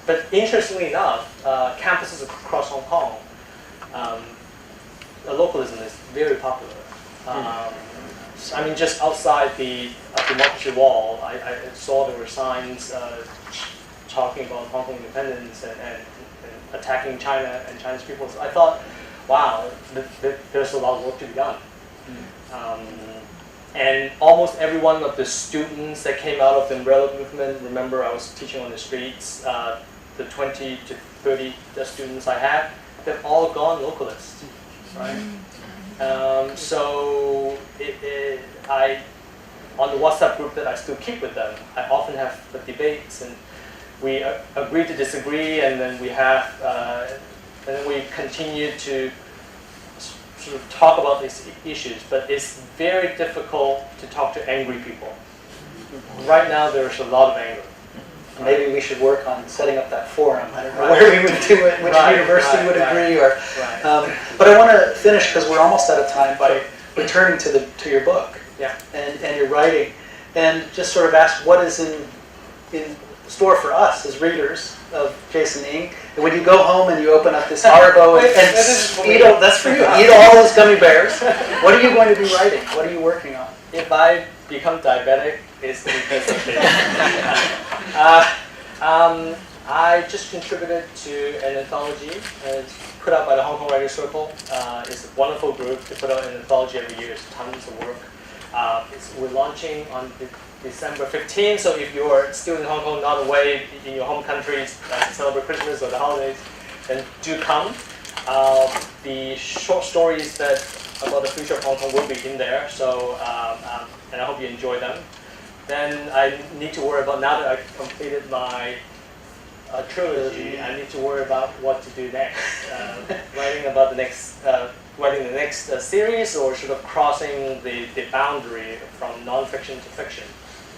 But interestingly enough, campuses across Hong Kong, localism is very popular. Just outside the Democracy Wall, I saw there were signs talking about Hong Kong independence and attacking China and Chinese people. So I thought, wow, there's a lot of work to be done. And almost every one of the students that came out of the umbrella movement, remember I was teaching on the streets, the 20 to 30 students I had, they've all gone localist, right? So on the WhatsApp group that I still keep with them, I often have the debates, and we agree to disagree, and then we have, and then we continue to sort of talk about these issues. But it's very difficult to talk to angry people. Right now, there's a lot of anger. Maybe we should work on setting up that forum. I don't know where we would do it, which university would agree, or. But I want to finish because we're almost out of time by returning to your book and your writing, and just sort of ask what is in store for us as readers of Jason Ng. And when you go home and you open up this Haribo and eat all, that's for you. Eat all those gummy bears. What are you going to be writing? What are you working on? If I become diabetic, it's because of this. I just contributed to an anthology. It's put out by the Hong Kong Writers Circle. It's a wonderful group. They put out an anthology every year. It's tons of work. We're launching on December 15th, so if you're still in Hong Kong, not away in your home countries to celebrate Christmas or the holidays, then do come. The short stories about the future of Hong Kong will be in there, so and I hope you enjoy them. Then I need to worry about, now that I've completed my trilogy, I need to worry about what to do next. Writing the next series, or sort of crossing the boundary from non-fiction to fiction.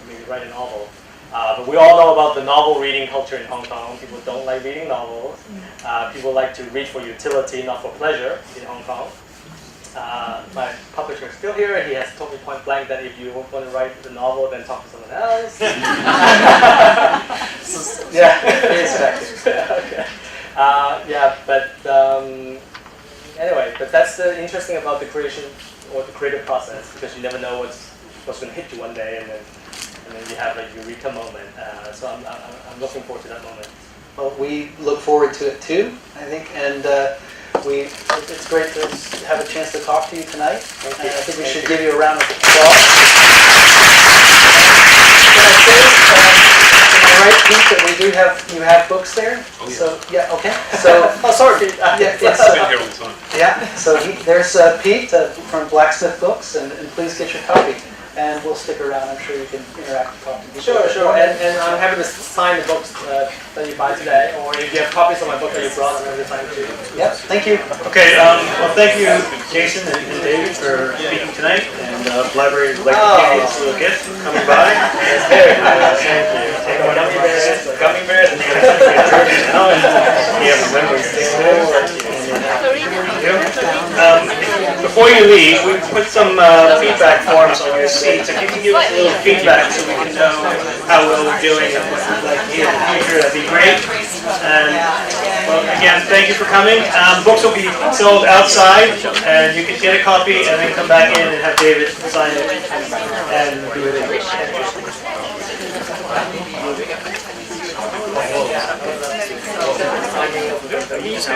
Maybe write a novel. But we all know about the novel reading culture in Hong Kong. People don't like reading novels. People like to read for utility, not for pleasure in Hong Kong. My publisher is still here. He has told me point blank that if you want to write the novel, then talk to someone else. Anyway, but that's the interesting about the creation or the creative process, because you never know what's going to hit you one day, and then you have a eureka moment. So I'm looking forward to that moment. Well, we look forward to it too, I think, and it's great to have a chance to talk to you tonight. I think we should give you a round of applause. Can I say, am I right, Pete, that you have books there? Oh, yeah. So okay. So sorry, Pete. So there's Pete from Blacksmith Books, and please get your copy. And we'll stick around. I'm sure you can interact and talk to people. Sure. And I'm happy to sign the books that you buy today, or if you have copies of my book that you brought, I'm happy to sign it too. Yep, thank you. Okay, well, thank you, Jason and David, for speaking tonight, and Library would like to give you this little gift coming by. Very nice. Thank you. Take one gummy bears, and you're going to get now, and you have a memory stick. Before you leave, we put some feedback forms on your seats. If you can give us a little feedback so we can know how well we're doing and what you'd like to hear in the future, that'd be great. And well, again, thank you for coming. Books will be sold outside, and you can get a copy and then come back in and have David sign it and do it. Me too.